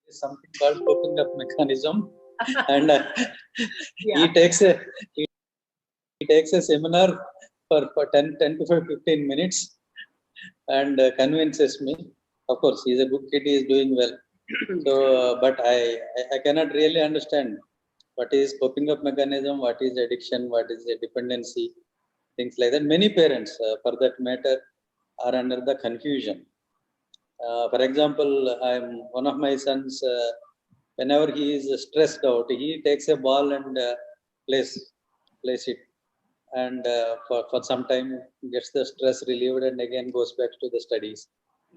is something called coping up mechanism, and Yeah. he takes a seminar for 10 to 15 minutes and convinces me. Of course, he's a good kid, he is doing well. So, but I cannot really understand what is coping up mechanism, what is addiction, what is a dependency, things like that. Many parents, for that matter, are under the confusion. For example, one of my sons. Whenever he is stressed out, he takes a ball and plays it, and for some time gets the stress relieved and again goes back to the studies.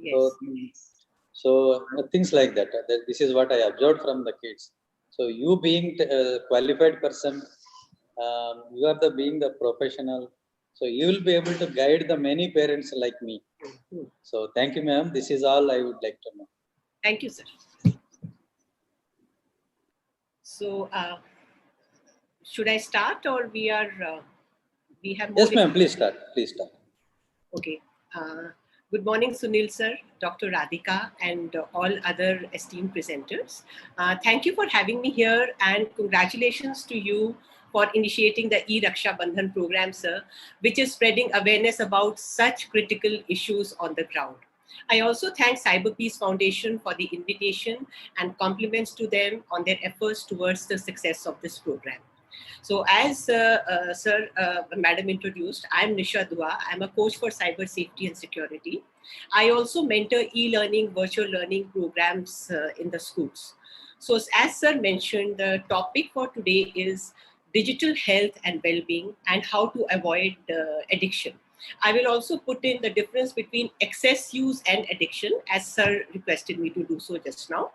Yes. So things like that. This is what I observed from the kids. So you being a qualified person, you are being the professional. So you will be able to guide the many parents like me. So thank you, ma'am. This is all I would like to know. Thank you, sir. So, should I start, or we have more? Yes, ma'am. Please start. Please start. Okay. Good morning, Sunil sir, Dr. Radhika, and all other esteemed presenters. Thank you for having me here, and congratulations to you for initiating the E-Raksha Bandhan program, sir, which is spreading awareness about such critical issues on the ground. I also thank Cyber Peace Foundation for the invitation and compliments to them on their efforts towards the success of this program. So as Madam introduced, I'm Nisha Dua. I'm a coach for cyber safety and security. I also mentor e-learning, virtual learning programs in the schools. So as Sir mentioned, the topic for today is digital health and well-being and how to avoid addiction. I will also put in the difference between excess use and addiction, as Sir requested me to do so just now.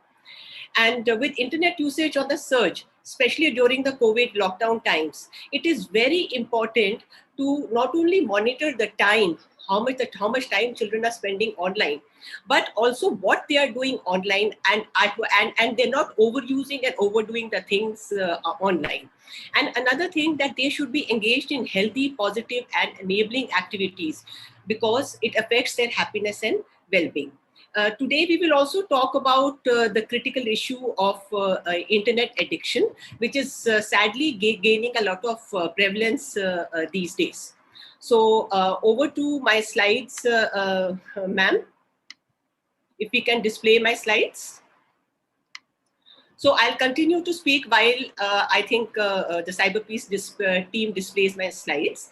And with internet usage on the surge, especially during the COVID lockdown times, it is very important to not only monitor the time, how much time children are spending online, but also what they are doing online, and they're not overusing and overdoing the things online. And another thing, that they should be engaged in healthy, positive, and enabling activities, because it affects their happiness and well-being. Today, we will also talk about the critical issue of internet addiction, which is sadly gaining a lot of prevalence these days. So over to my slides, ma'am. If we can display my slides. So I'll continue to speak while I think the Cyber Peace team displays my slides.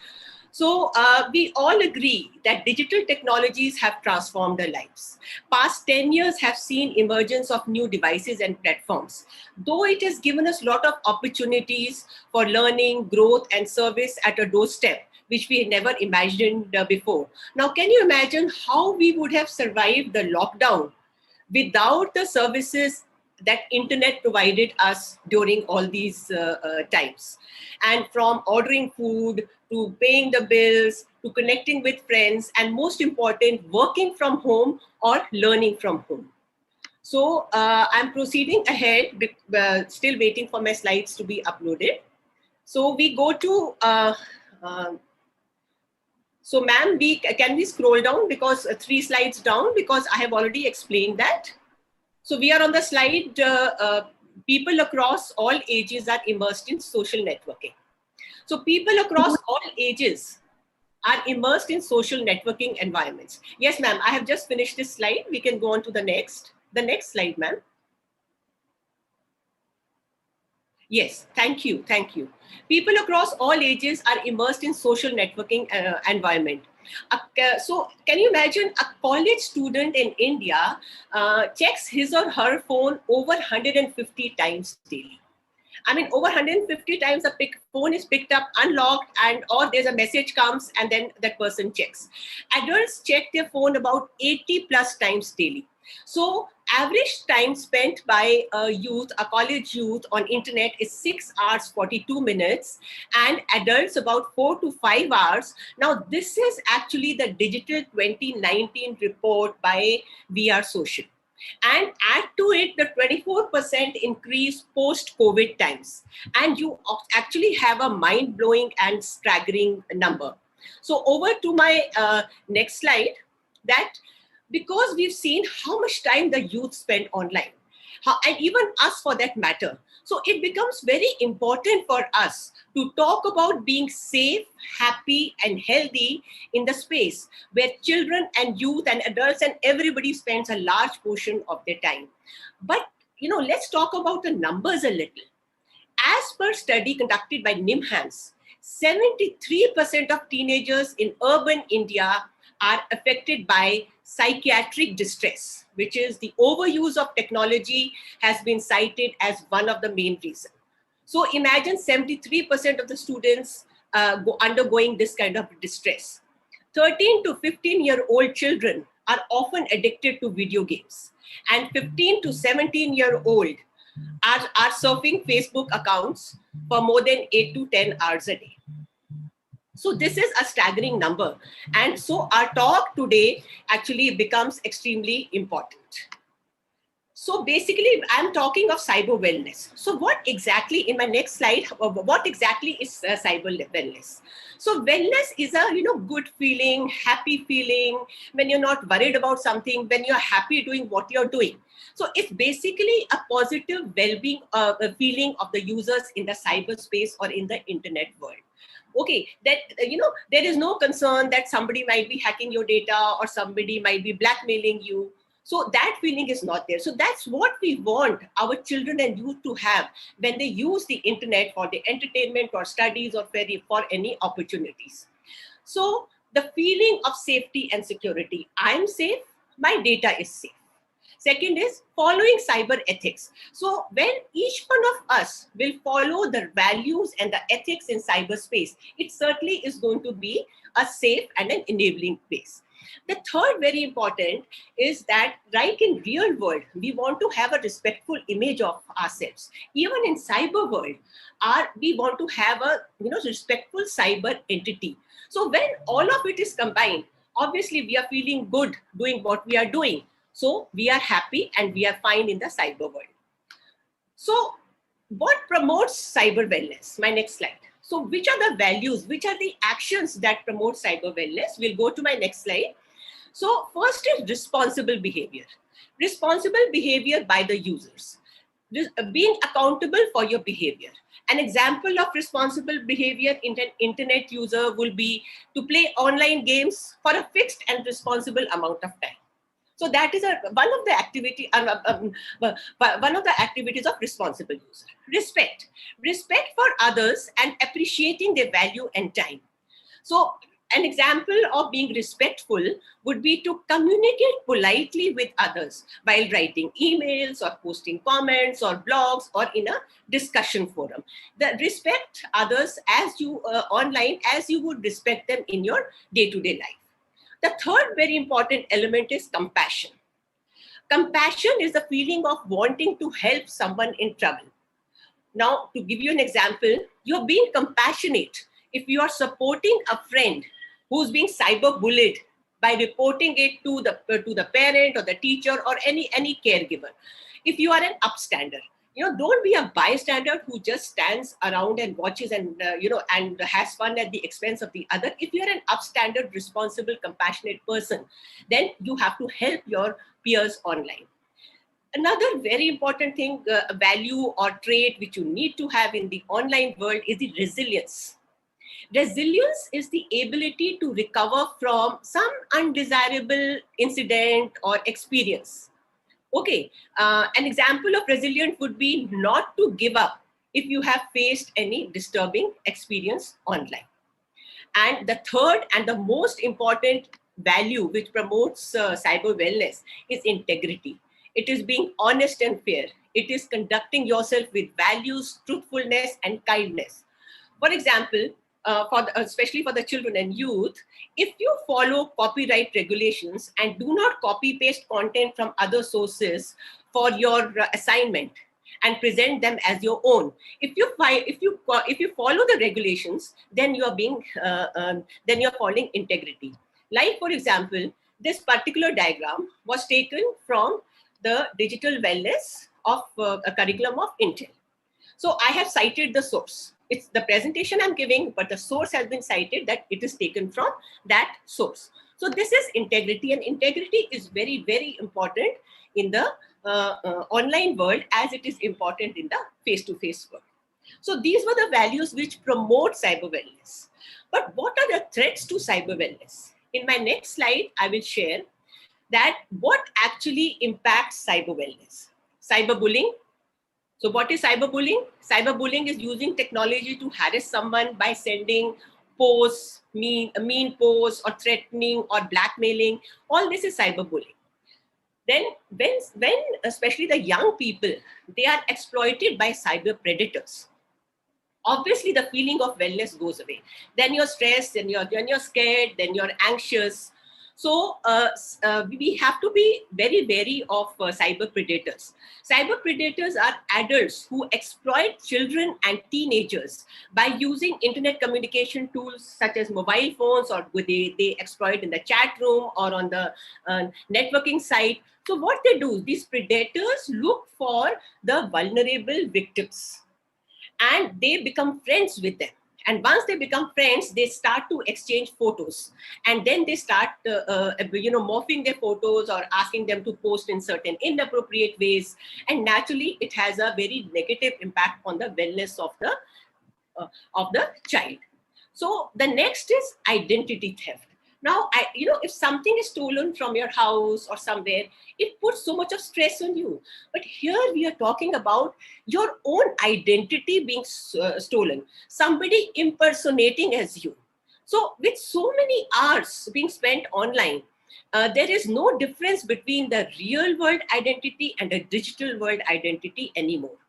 So we all agree that digital technologies have transformed our lives. Past 10 years have seen emergence of new devices and platforms. Though it has given us a lot of opportunities for learning, growth, and service at a doorstep, which we never imagined before. Now, can you imagine how we would have survived the lockdown without the services that internet provided us during all these times? And from ordering food to paying the bills to connecting with friends, and most important, working from home or learning from home. So I'm proceeding ahead, still waiting for my slides to be uploaded. So we go to so ma'am, can we scroll down, because 3 slides down, because I have already explained that. So we are on the slide, people across all ages are immersed in social networking. So people across all ages are immersed in social networking environments. Yes, ma'am, I have just finished this slide. We can go on to the next slide, ma'am. Yes, thank you. People across all ages are immersed in social networking environment. So can you imagine a college student in India checks his or her phone over 150 times daily? I mean, over 150 times the phone is picked up, unlocked, or there's a message comes, and then that person checks. Adults check their phone about 80 plus times daily. So average time spent by a college youth on internet is 6 hours, 42 minutes, and adults about 4 to 5 hours. Now, this is actually the Digital 2019 report by VR Social. And add to it the 24% increase post-COVID times. And you actually have a mind-blowing and staggering number. So over to my next slide, that because we've seen how much time the youth spend online, and even us for that matter. So it becomes very important for us to talk about being safe, happy, and healthy in the space where children and youth and adults and everybody spends a large portion of their time. But, let's talk about the numbers a little. As per study conducted by NIMHANS, 73% of teenagers in urban India are affected by psychiatric distress, which is the overuse of technology has been cited as one of the main reasons. So imagine 73% of the students undergoing this kind of distress. 13 to 15-year-old children are often addicted to video games, and 15 to 17-year-old are surfing Facebook accounts for more than 8 to 10 hours a day. So this is a staggering number. And so our talk today actually becomes extremely important. So basically, I'm talking of cyber wellness. So what exactly, in my next slide, what exactly is cyber wellness? So wellness is a good feeling, happy feeling, when you're not worried about something, when you're happy doing what you're doing. So it's basically a positive well-being feeling of the users in the cyberspace or in the internet world. Okay, that there is no concern that somebody might be hacking your data or somebody might be blackmailing you. So that feeling is not there. So that's what we want our children and youth to have when they use the internet for the entertainment or studies or for any opportunities. So the feeling of safety and security. I'm safe, my data is safe. Second is following cyber ethics. So when each one of us will follow the values and the ethics in cyberspace, it certainly is going to be a safe and an enabling place. The third very important is that right in real world, we want to have a respectful image of ourselves. Even in cyber world, we want to have a respectful cyber entity. So when all of it is combined, obviously we are feeling good doing what we are doing. So we are happy and we are fine in the cyber world. So what promotes cyber wellness? My next slide. So which are the values, which are the actions that promote cyber wellness? We'll go to my next slide. So first is responsible behavior. Responsible behavior by the users. Being accountable for your behavior. An example of responsible behavior in an internet user will be to play online games for a fixed and responsible amount of time. So that is one of the activities of responsible user. Respect for others and appreciating their value and time. So an example of being respectful would be to communicate politely with others while writing emails or posting comments or blogs or in a discussion forum. The respect others as you online as you would respect them in your day-to-day life. The third very important element is compassion. Compassion is the feeling of wanting to help someone in trouble. Now, to give you an example, you're being compassionate if you are supporting a friend who's being cyber-bullied by reporting it to the parent or the teacher or any caregiver. If you are an upstander, don't be a bystander who just stands around and watches and and has fun at the expense of the other. If you're an upstander, responsible, compassionate person, then you have to help your peers online. Another very important thing, value or trait which you need to have in the online world is the resilience. Resilience is the ability to recover from some undesirable incident or experience. Okay, an example of resilience would be not to give up if you have faced any disturbing experience online. And the third and the most important value which promotes cyber wellness is integrity. It is being honest and fair. It is conducting yourself with values, truthfulness, and kindness. For example, especially for the children and youth, if you follow copyright regulations and do not copy paste content from other sources for your assignment and present them as your own, if you follow the regulations, then you are following integrity. Like, for example, this particular diagram was taken from the digital wellness of a curriculum of Intel. So I have cited the source. It's the presentation I'm giving, but the source has been cited that it is taken from that source. So this is integrity, and integrity is very, very important in the online world as it is important in the face-to-face world. So these were the values which promote cyber wellness. But what are the threats to cyber wellness? In my next slide, I will share that what actually impacts cyber wellness. Cyberbullying. So what is cyberbullying? Cyberbullying is using technology to harass someone by sending posts, mean posts, or threatening or blackmailing. All this is cyberbullying. Then when especially the young people, they are exploited by cyber predators, obviously the feeling of wellness goes away. Then you're stressed, then you're scared, then you're anxious. So we have to be very wary of cyber predators. Cyber predators are adults who exploit children and teenagers by using internet communication tools such as mobile phones, or they exploit in the chat room or on the networking site. So what they do, these predators look for the vulnerable victims and they become friends with them. And once they become friends, they start to exchange photos, and then they start morphing their photos or asking them to post in certain inappropriate ways, and naturally it has a very negative impact on the wellness of the child. So the next is identity theft. Now, if something is stolen from your house or somewhere, it puts so much of stress on you. But here we are talking about your own identity being stolen, somebody impersonating as you. So with so many hours being spent online, there is no difference between the real world identity and a digital world identity anymore.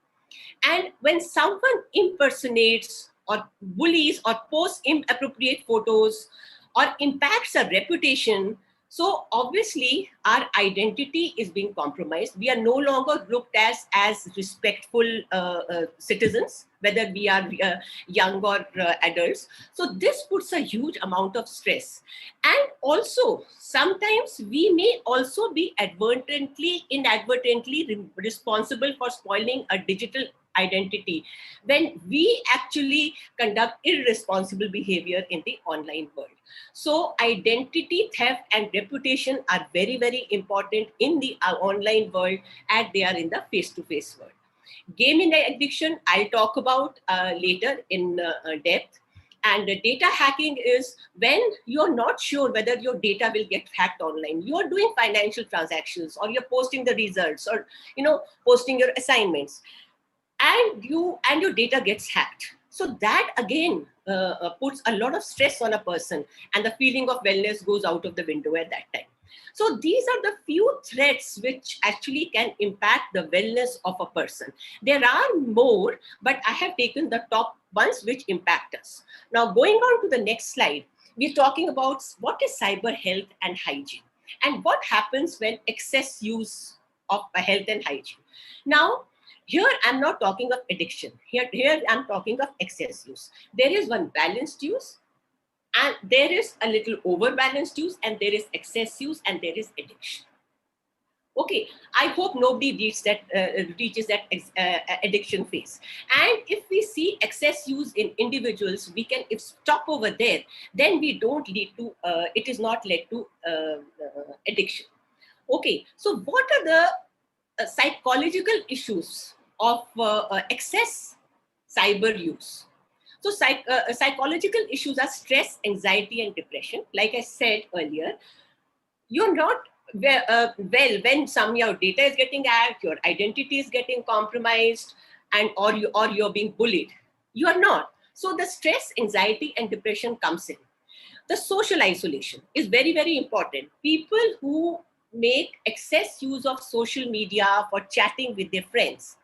And when someone impersonates or bullies or posts inappropriate photos or impacts our reputation, so obviously our identity is being compromised. We are no longer looked as respectful citizens, whether we are young or adults. So this puts a huge amount of stress. And also, sometimes we may also be inadvertently responsible for spoiling a digital identity when we actually conduct irresponsible behavior in the online world. So identity theft and reputation are very, very important in the online world as they are in the face-to-face world. Gaming addiction, I'll talk about later in depth. And data hacking is when you're not sure whether your data will get hacked online. You're doing financial transactions, or you're posting the results, or posting your assignments, and your data gets hacked. So that again puts a lot of stress on a person, and the feeling of wellness goes out of the window at that time. So these are the few threats which actually can impact the wellness of a person. There are more, but I have taken the top ones which impact us. Now, going on to the next slide, we're talking about what is cyber health and hygiene, and what happens when excess use of health and hygiene. Now, here I'm not talking of addiction. Here I'm talking of excess use. There is one balanced use, and there is a little overbalanced use, and there is excess use, and there is addiction. Okay, I hope nobody reaches that addiction phase. And if we see excess use in individuals, we can stop over there. Then we don't lead to. It is not led to addiction. Okay, so what are the psychological issues of excess cyber use? So psychological issues are stress, anxiety, and depression. Like I said earlier, you're not well when your data is getting hacked, your identity is getting compromised, and or you're being bullied. You are not. So the stress, anxiety, and depression comes in. The social isolation is very, very important. People who make excess use of social media for chatting with their friends,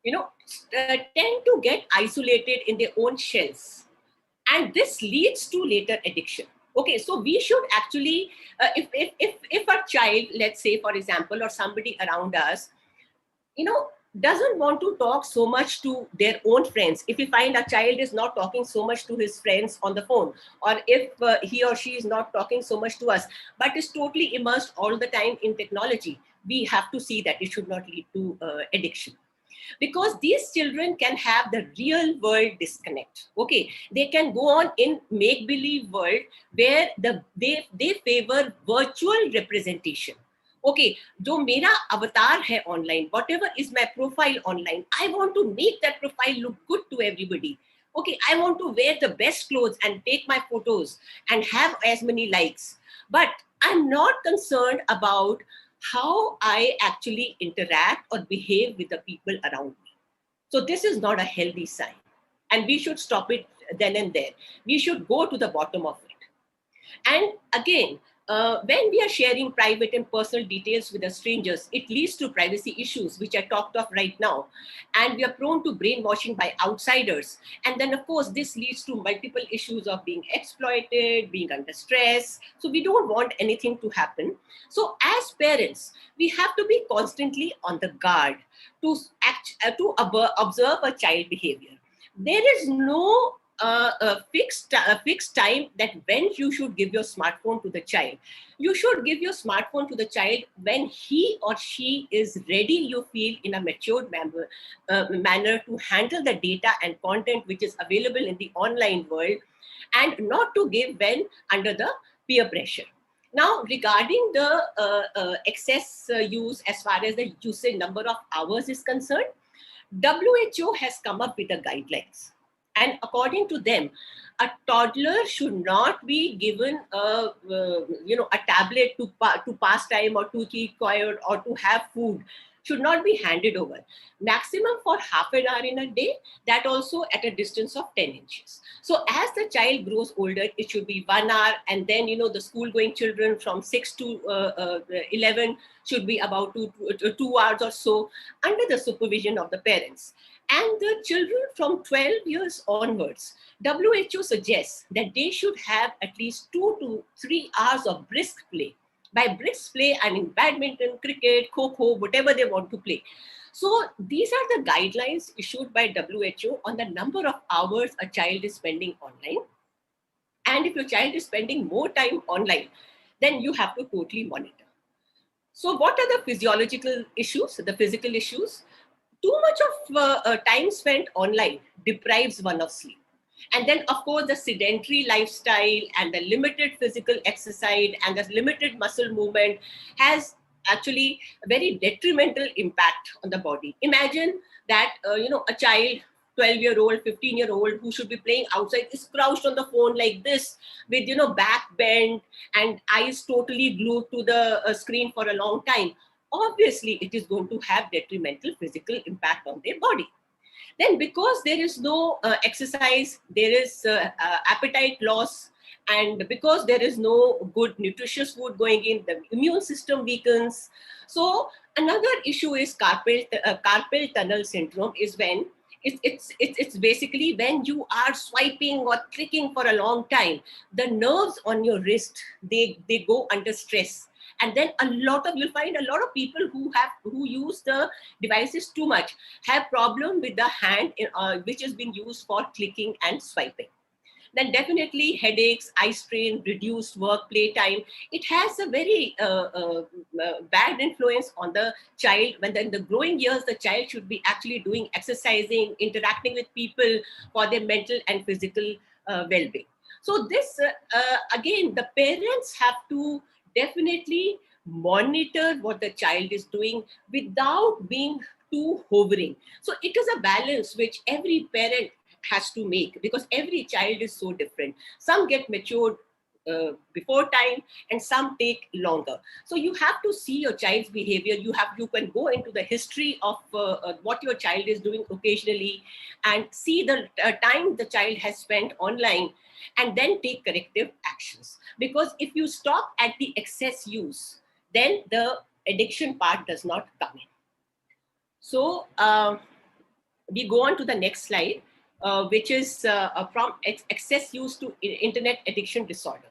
tend to get isolated in their own shells. And this leads to later addiction. Okay, so we should actually, if a child, let's say, for example, or somebody around us, doesn't want to talk so much to their own friends, if we find a child is not talking so much to his friends on the phone, or if he or she is not talking so much to us, but is totally immersed all the time in technology, we have to see that it should not lead to addiction. Because these children can have the real world disconnect. Okay, they can go on in make-believe world where they favor virtual representation. Okay, जो मेरा avatar है online, whatever is my profile online, I want to make that profile look good to everybody. Okay, I want to wear the best clothes and take my photos and have as many likes. But I'm not concerned about how I actually interact or behave with the people around me. So this is not a healthy sign. And we should stop it then and there. We should go to the bottom of it. And again, when we are sharing private and personal details with the strangers, it leads to privacy issues, which I talked of right now. And we are prone to brainwashing by outsiders. And then, of course, this leads to multiple issues of being exploited, being under stress. So we don't want anything to happen. So as parents, we have to be constantly on the guard to observe a child behavior. There is no fixed time that when you should give your smartphone to the child. You should give your smartphone to the child when he or she is ready, you feel, in a matured manner to handle the data and content which is available in the online world, and not to give when under the peer pressure. Now, regarding the excess use as far as the usage number of hours is concerned, WHO has come up with the guidelines. And according to them, a toddler should not be given a tablet to pass time or to keep quiet or to have food. Should not be handed over. Maximum for half an hour in a day, that also at a distance of 10 inches. So as the child grows older, it should be 1 hour. And then, the school going children from 6 to 11 should be about 2 hours or so under the supervision of the parents. And the children from 12 years onwards, WHO suggests that they should have at least 2 to 3 hours of brisk play. By brisk play, I mean badminton, cricket, kho-kho, whatever they want to play. So these are the guidelines issued by WHO on the number of hours a child is spending online. And if your child is spending more time online, then you have to totally monitor. So what are the physiological issues, the physical issues? Too much of time spent online deprives one of sleep. And then, of course, the sedentary lifestyle and the limited physical exercise and the limited muscle movement has actually a very detrimental impact on the body. Imagine that, a child, 12-year-old, 15-year-old who should be playing outside is crouched on the phone like this with, back bent and eyes totally glued to the screen for a long time. Obviously, it is going to have detrimental physical impact on their body. Then because there is no exercise, there is appetite loss, and because there is no good nutritious food going in, the immune system weakens. So another issue is carpal tunnel syndrome is when it's basically when you are swiping or clicking for a long time, the nerves on your wrist, they go under stress. And then you'll find a lot of people who use the devices too much have problem with the hand which is being used for clicking and swiping. Then definitely headaches, eye strain, reduced work play time. It has a very bad influence on the child. When in the growing years, the child should be actually doing exercising, interacting with people for their mental and physical well-being. So this, again, the parents have to definitely monitor what the child is doing without being too hovering. So it is a balance which every parent has to make, because every child is so different. Some get matured before time and some take longer. So you have to see your child's behavior. You can go into the history of what your child is doing occasionally and see the time the child has spent online, and then take corrective actions. Because if you stop at the excess use, then the addiction part does not come in. So we go on to the next slide, which is from excess use to internet addiction disorder.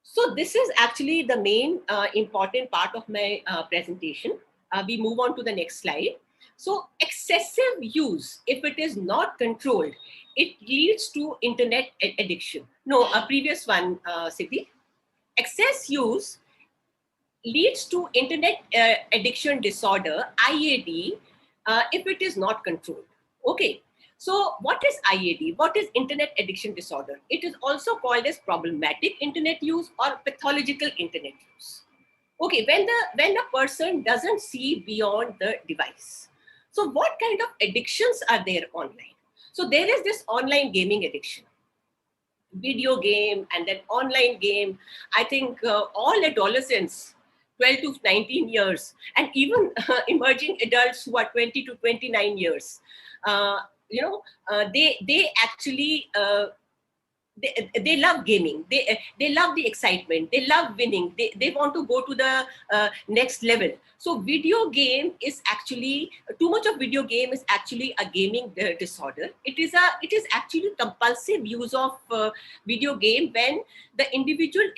So this is actually the main important part of my presentation. We move on to the next slide. So excessive use, if it is not controlled, it leads to internet addiction. No, a previous one, Siddhi. Excess use leads to internet addiction disorder, IAD, if it is not controlled. Okay. So what is IAD? What is internet addiction disorder? It is also called as problematic internet use or pathological internet use. Okay, when the person doesn't see beyond the device. So what kind of addictions are there online? So there is this online gaming addiction, video game, and then online game. I think all adolescents, 12 to 19 years, and even emerging adults who are 20 to 29 years, uh, they actually they love gaming. They love the excitement. They love winning. They want to go to the next level. So video game is actually, too much of video game is actually a gaming disorder. It is actually compulsive use of video game when the individual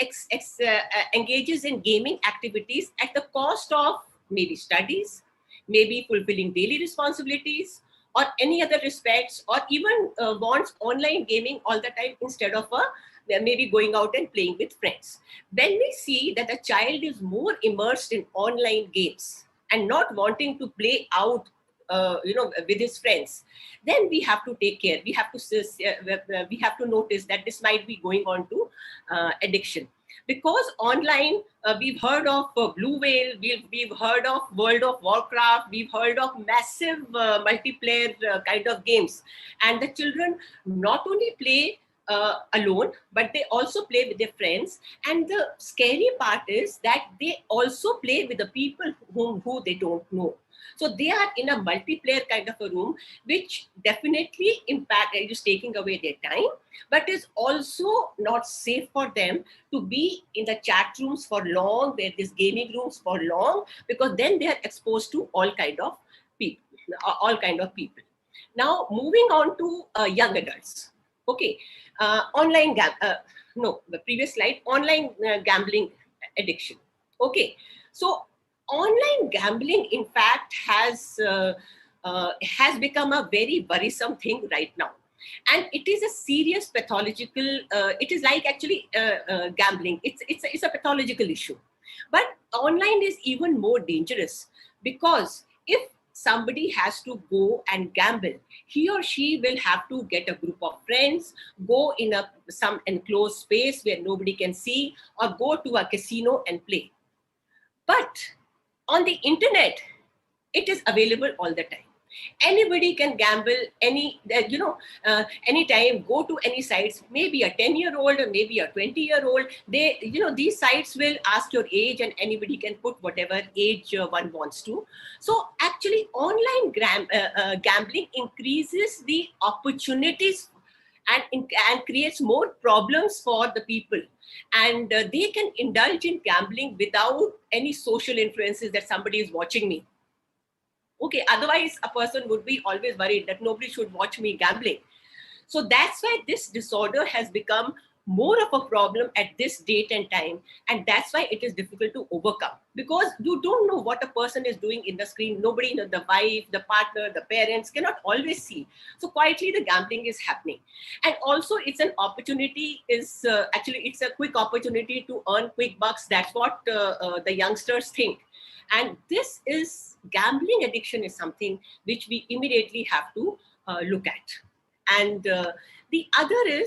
engages in gaming activities at the cost of maybe studies, maybe fulfilling daily responsibilities, or any other respects, or even wants online gaming all the time instead of maybe going out and playing with friends. When we see that a child is more immersed in online games and not wanting to play out with his friends, then we have to take care. We have to notice that this might be going on to addiction. Because online, we've heard of Blue Whale, we've heard of World of Warcraft, we've heard of massive multiplayer kind of games. And the children not only play alone, but they also play with their friends. And the scary part is that they also play with the people who they don't know. So they are in a multiplayer kind of a room, which definitely is taking away their time, but is also not safe for them to be in the chat rooms for long, these gaming rooms for long, because then they are exposed to all kind of people. Now, moving on to young adults. Okay, the previous slide, online gambling addiction. Okay, so online gambling, in fact, has become a very worrisome thing right now. And it is a serious pathological, it is like actually gambling. It's a pathological issue. But online is even more dangerous, because if somebody has to go and gamble, he or she will have to get a group of friends, go in some enclosed space where nobody can see, or go to a casino and play. But on the internet, it is available all the time. Anybody can gamble anytime, go to any sites, maybe a 10-year-old or maybe a 20-year-old. These sites will ask your age, and anybody can put whatever age one wants to. So actually online gambling increases the opportunities and creates more problems for the people. And they can indulge in gambling without any social influences that somebody is watching me. Okay, otherwise a person would be always worried that nobody should watch me gambling. So that's why this disorder has become more of a problem at this date and time. And that's why it is difficult to overcome, because you don't know what a person is doing in the screen. Nobody, the wife, the partner, the parents cannot always see. So quietly the gambling is happening. And also it's an opportunity, it's a quick opportunity to earn quick bucks. That's what the youngsters think. And gambling addiction is something which we immediately have to look at. And the other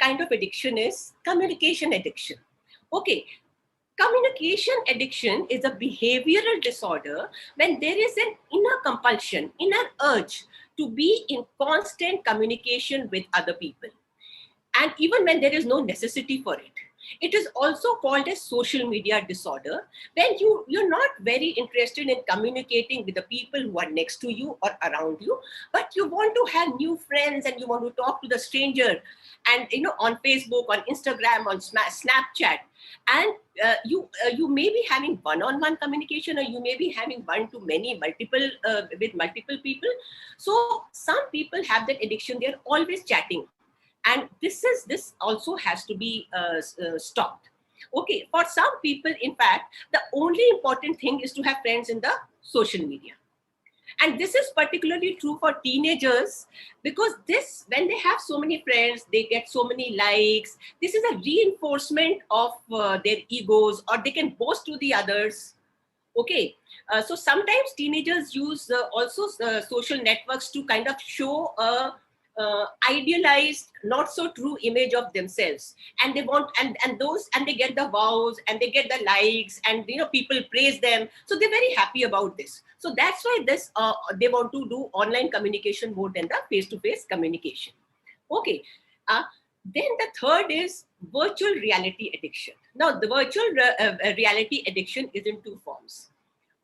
kind of addiction is communication addiction. Okay, communication addiction is a behavioral disorder when there is an inner compulsion, inner urge to be in constant communication with other people, and even when there is no necessity for it. It is also called a social media disorder, when you're not very interested in communicating with the people who are next to you or around you, but you want to have new friends and you want to talk to the stranger, and on Facebook, on Instagram, on Snapchat, and you may be having one-on-one communication, or you may be having one-to-many, with multiple people. So some people have that addiction; they're always chatting. And this also has to be stopped. Okay, for some people, in fact, the only important thing is to have friends in the social media. And this is particularly true for teenagers, because when they have so many friends, they get so many likes. This is a reinforcement of their egos, or they can boast to the others. Okay, so sometimes teenagers use also social networks to kind of show idealized, not so true image of themselves, and they want and they get the vows and they get the likes, and people praise them, so they're very happy about this. So that's why this they want to do online communication more than the face-to-face communication. Okay. Then the third is virtual reality addiction. Now the virtual reality addiction is in two forms.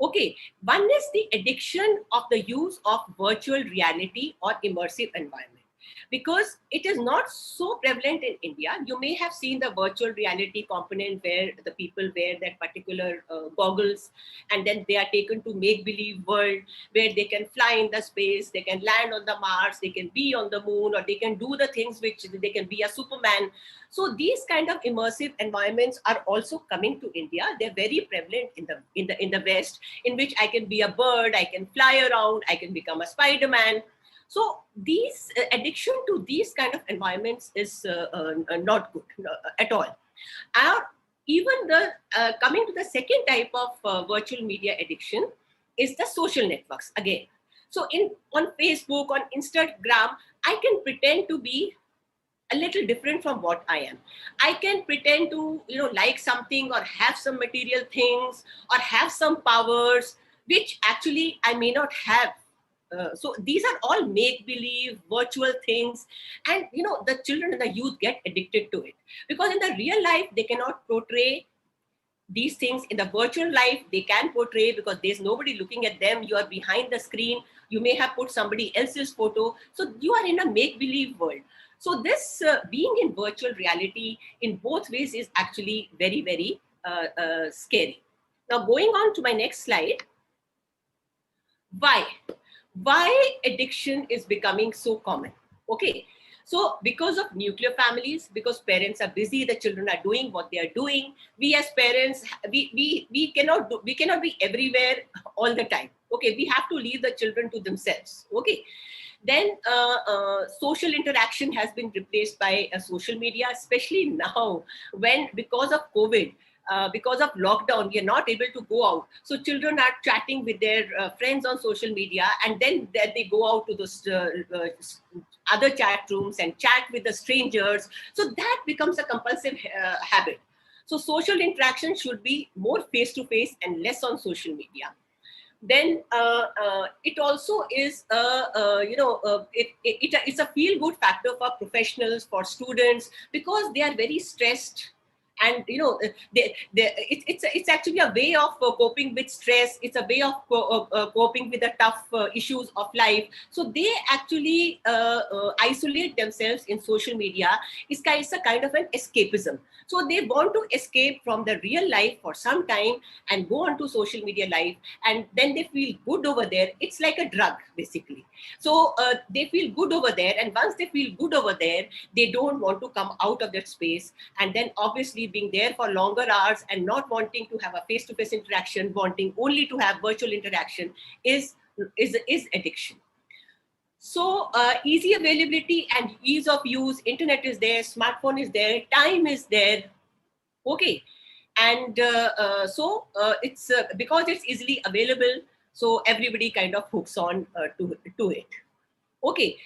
Okay, one is the addiction of the use of virtual reality or immersive environment, because it is not so prevalent in India. You may have seen the virtual reality component where the people wear that particular goggles, and then they are taken to make-believe world where they can fly in the space, they can land on the Mars, they can be on the moon, or they can do the things which they can be a Superman. So these kind of immersive environments are also coming to India. They're very prevalent in the West, in which I can be a bird, I can fly around, I can become a Spider-Man. So these addiction to these kind of environments is not good at all. Even the coming to the second type of virtual media addiction is the social networks again. So on Facebook, on Instagram, I can pretend to be a little different from what I am. I can pretend to, like something or have some material things or have some powers, which actually I may not have. So these are all make-believe virtual things, and the children and the youth get addicted to it, because in the real life they cannot portray these things. In the virtual life they can portray, because there's nobody looking at them. You are behind the screen, you may have put somebody else's photo, so you are in a make-believe world. So this being in virtual reality in both ways is actually very, very scary. Now going on to my next slide. Why addiction is becoming so common? Okay, so because of nuclear families, because parents are busy, the children are doing what they are doing. We as parents, we cannot be everywhere all the time. Okay, we have to leave the children to themselves. Okay, then social interaction has been replaced by social media, especially now when, because of COVID, because of lockdown, we are not able to go out. So children are chatting with their friends on social media, and then they go out to the other chat rooms and chat with the strangers. So that becomes a compulsive habit. So social interaction should be more face-to-face and less on social media. Then it also is, it's a feel-good factor for professionals, for students, because they are very stressed. And it's actually a way of coping with stress. It's a way of coping with the tough issues of life. So they actually isolate themselves in social media. It's a kind of an escapism. So they want to escape from the real life for some time and go on to social media life, and then they feel good over there. It's like a drug, basically. So they feel good over there, and once they feel good over there, they don't want to come out of that space. And then obviously being there for longer hours and not wanting to have a face-to-face interaction, wanting only to have virtual interaction is addiction. So easy availability and ease of use, internet is there, smartphone is there, time is there. Okay, and so it's because it's easily available, so everybody kind of hooks on to it. Okay,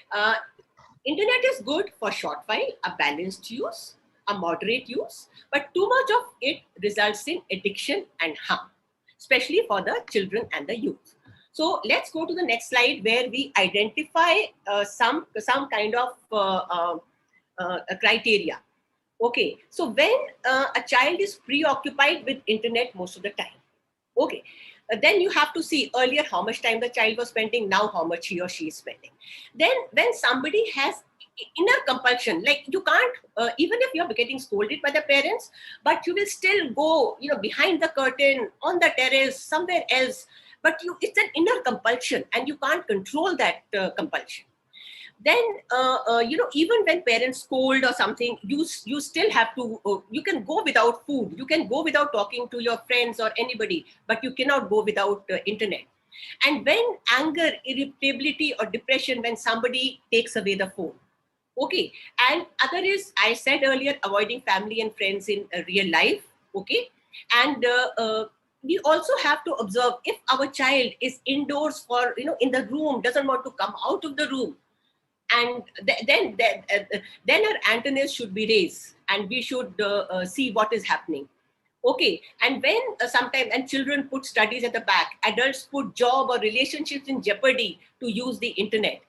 internet is good for short while, a balanced use, a moderate use, but too much of it results in addiction and harm, especially for the children and the youth. So let's go to the next slide, where we identify some kind of criteria. Okay, so when a child is preoccupied with internet most of the time, okay, then you have to see earlier how much time the child was spending, now how much he or she is spending. Then when somebody has inner compulsion, like you can't, even if you're getting scolded by the parents, but you will still go, behind the curtain, on the terrace, somewhere else, but it's an inner compulsion and you can't control that compulsion. Then even when parents scold or something, you still have to, you can go without food, you can go without talking to your friends or anybody, but you cannot go without internet. And when anger, irritability or depression, when somebody takes away the phone. Okay, and other is, I said earlier, avoiding family and friends in real life. Okay, and we also have to observe if our child is indoors for, in the room, doesn't want to come out of the room. and then our antennas should be raised, and we should see what is happening. Okay, and when sometimes and children put studies at the back, adults put job or relationships in jeopardy to use the internet.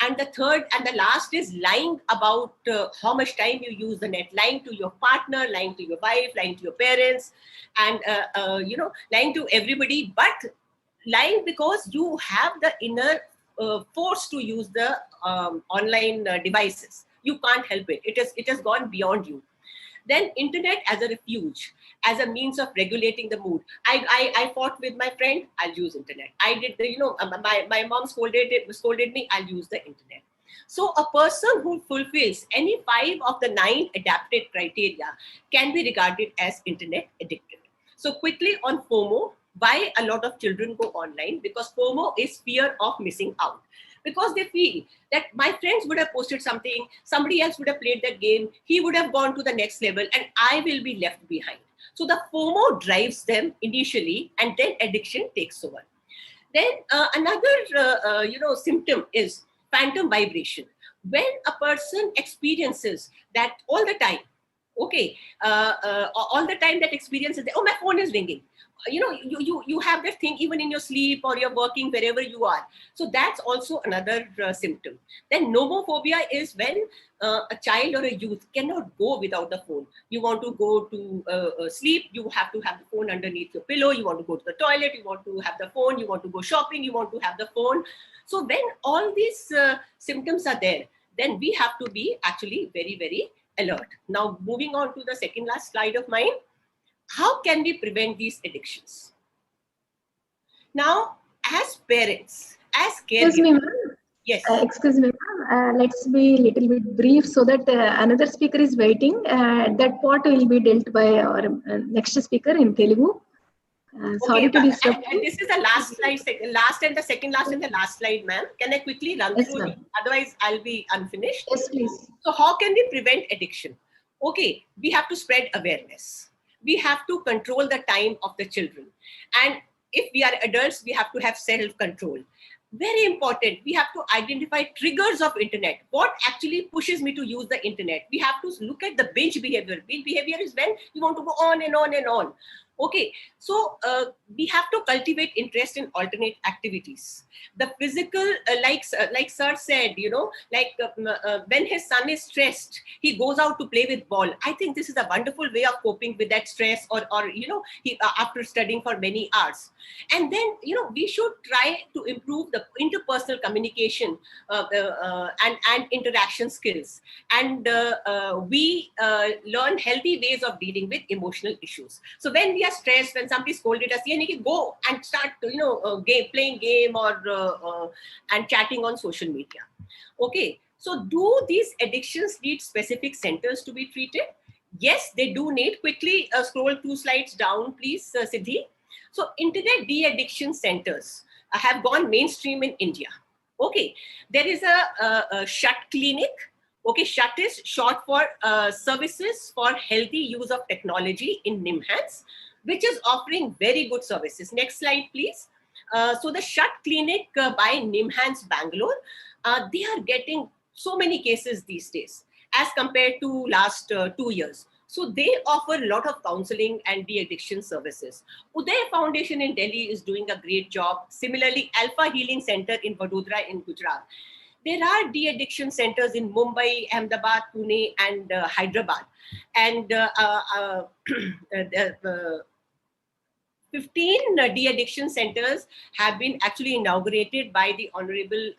And the third and the last is lying about how much time you use the net, lying to your partner, lying to your wife, lying to your parents, and lying to everybody, but lying because you have the inner force to use the online devices. You can't help it. It has gone beyond you. Then internet as a refuge, as a means of regulating the mood. I fought with my friend, I'll use internet. I did the, my mom scolded me, I'll use the internet. So a person who fulfills any 5 of the 9 adapted criteria can be regarded as internet addicted. So quickly on FOMO, why a lot of children go online? Because FOMO is fear of missing out. Because they feel that my friends would have posted something, somebody else would have played that game, he would have gone to the next level, and I will be left behind. So the FOMO drives them initially, and then addiction takes over. Then another symptom is phantom vibration. When a person experiences that all the time, okay, all the time that experiences, oh, my phone is ringing. You have that thing even in your sleep, or you're working wherever you are. So that's also another symptom. Then nomophobia is when a child or a youth cannot go without the phone. You want to go to sleep, you have to have the phone underneath your pillow. You want to go to the toilet, you want to have the phone. You want to go shopping, you want to have the phone. So when all these symptoms are there, then we have to be actually very, very alert. Now, moving on to the second last slide of mine. How can we prevent these addictions? Now, as parents, as caregivers. Excuse me, ma'am. Yes. Excuse me, ma'am. Let's be a little bit brief so that another speaker is waiting. That part will be dealt by our next speaker in Telugu. Sorry to disrupt you. This is the last slide, last and the second last and the last slide, ma'am. Can I quickly run through it? Otherwise, I'll be unfinished. Yes, please. So how can we prevent addiction? Okay, we have to spread awareness. We have to control the time of the children. And if we are adults, we have to have self-control. Very important, we have to identify triggers of internet. What actually pushes me to use the internet? We have to look at the binge behavior. Binge behavior is when you want to go on and on and on. Okay, so we have to cultivate interest in alternate activities. The physical, like sir said, when his son is stressed, he goes out to play with ball. I think this is a wonderful way of coping with that stress, or after studying for many hours. And then, we should try to improve the interpersonal communication and interaction skills. And we learn healthy ways of dealing with emotional issues. So when we are stressed, when somebody scolded us, go and start, playing game or and chatting on social media. Okay, so do these addictions need specific centers to be treated? Yes, they do need. Quickly scroll 2 slides down, please, Siddhi. So internet de-addiction centers have gone mainstream in India. Okay, there is a SHUT clinic. Okay, SHUT is short for Services for Healthy Use of Technology in NIMHANS, which is offering very good services. Next slide, please. So the SHUT clinic by NIMHANS Bangalore, they are getting so many cases these days as compared to last 2 years. So they offer a lot of counseling and de-addiction services. Uday Foundation in Delhi is doing a great job. Similarly, Alpha Healing Center in Vadodara in Gujarat. There are de-addiction centers in Mumbai, Ahmedabad, Pune, and Hyderabad. And 15 de-addiction centers have been actually inaugurated by the Honorable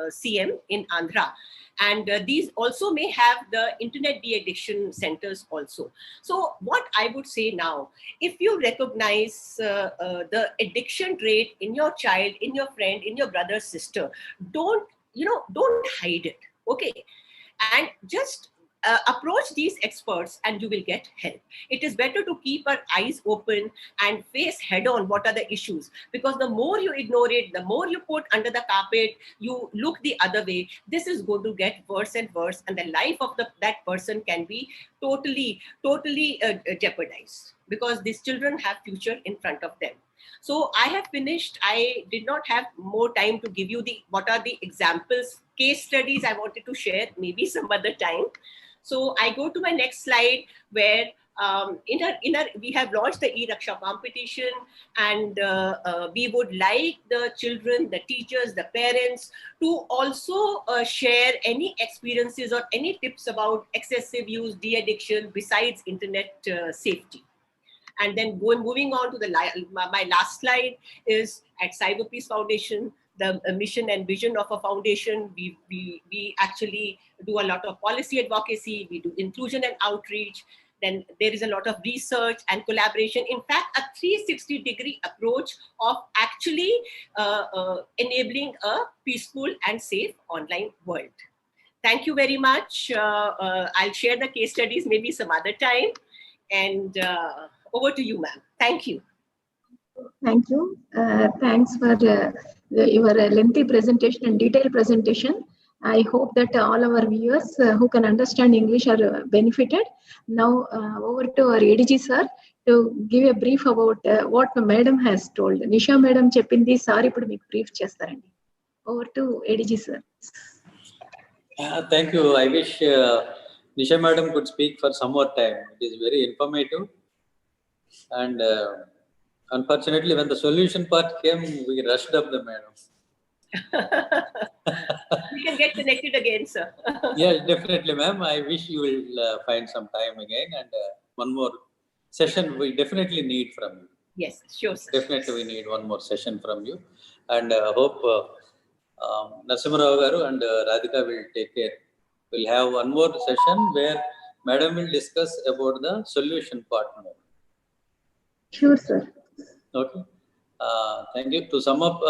CM in Andhra. And these also may have the internet de-addiction centers also. So what I would say now, if you recognize the addiction rate in your child, in your friend, in your brother, sister, don't hide it, okay? And just approach these experts and you will get help. It is better to keep our eyes open and face head on what are the issues, because the more you ignore it, the more you put under the carpet, you look the other way, this is going to get worse and worse, and the life of that person can be totally jeopardized, because these children have future in front of them. So I have finished. I did not have more time to give you what are the examples, case studies I wanted to share, maybe some other time. So I go to my next slide where we have launched the e-Raksha competition, and we would like the children, the teachers, the parents to also share any experiences or any tips about excessive use, de-addiction, besides internet safety. And then moving on to my last slide is at Cyber Peace Foundation, the mission and vision of a foundation. We actually do a lot of policy advocacy, we do inclusion and outreach. Then there is a lot of research and collaboration. In fact, a 360-degree approach of actually enabling a peaceful and safe online world. Thank you very much. I'll share the case studies maybe some other time. And over to you, ma'am. Thank you. Thank you. Thanks for your lengthy presentation and detailed presentation. I hope that all our viewers who can understand English are benefited. Now over to our ADG sir to give a brief about what the madam has told. Nisha madam cheppindi sir ippudu meeku brief chestarandi. Over to ADG sir. Thank you. I wish Nisha madam could speak for some more time. It is very informative. And unfortunately, when the solution part came, we rushed up the madam. We can get connected again, sir. Yeah, definitely, ma'am. I wish you will find some time again, and one more session we definitely need from you. Yes, sure, sir. Definitely, we need one more session from you, and hope N.Suryachandrarao garu and Radhika will take care. We'll have one more session where madam will discuss about the solution part more. Sure, sir. Okay. Thank you. To sum up,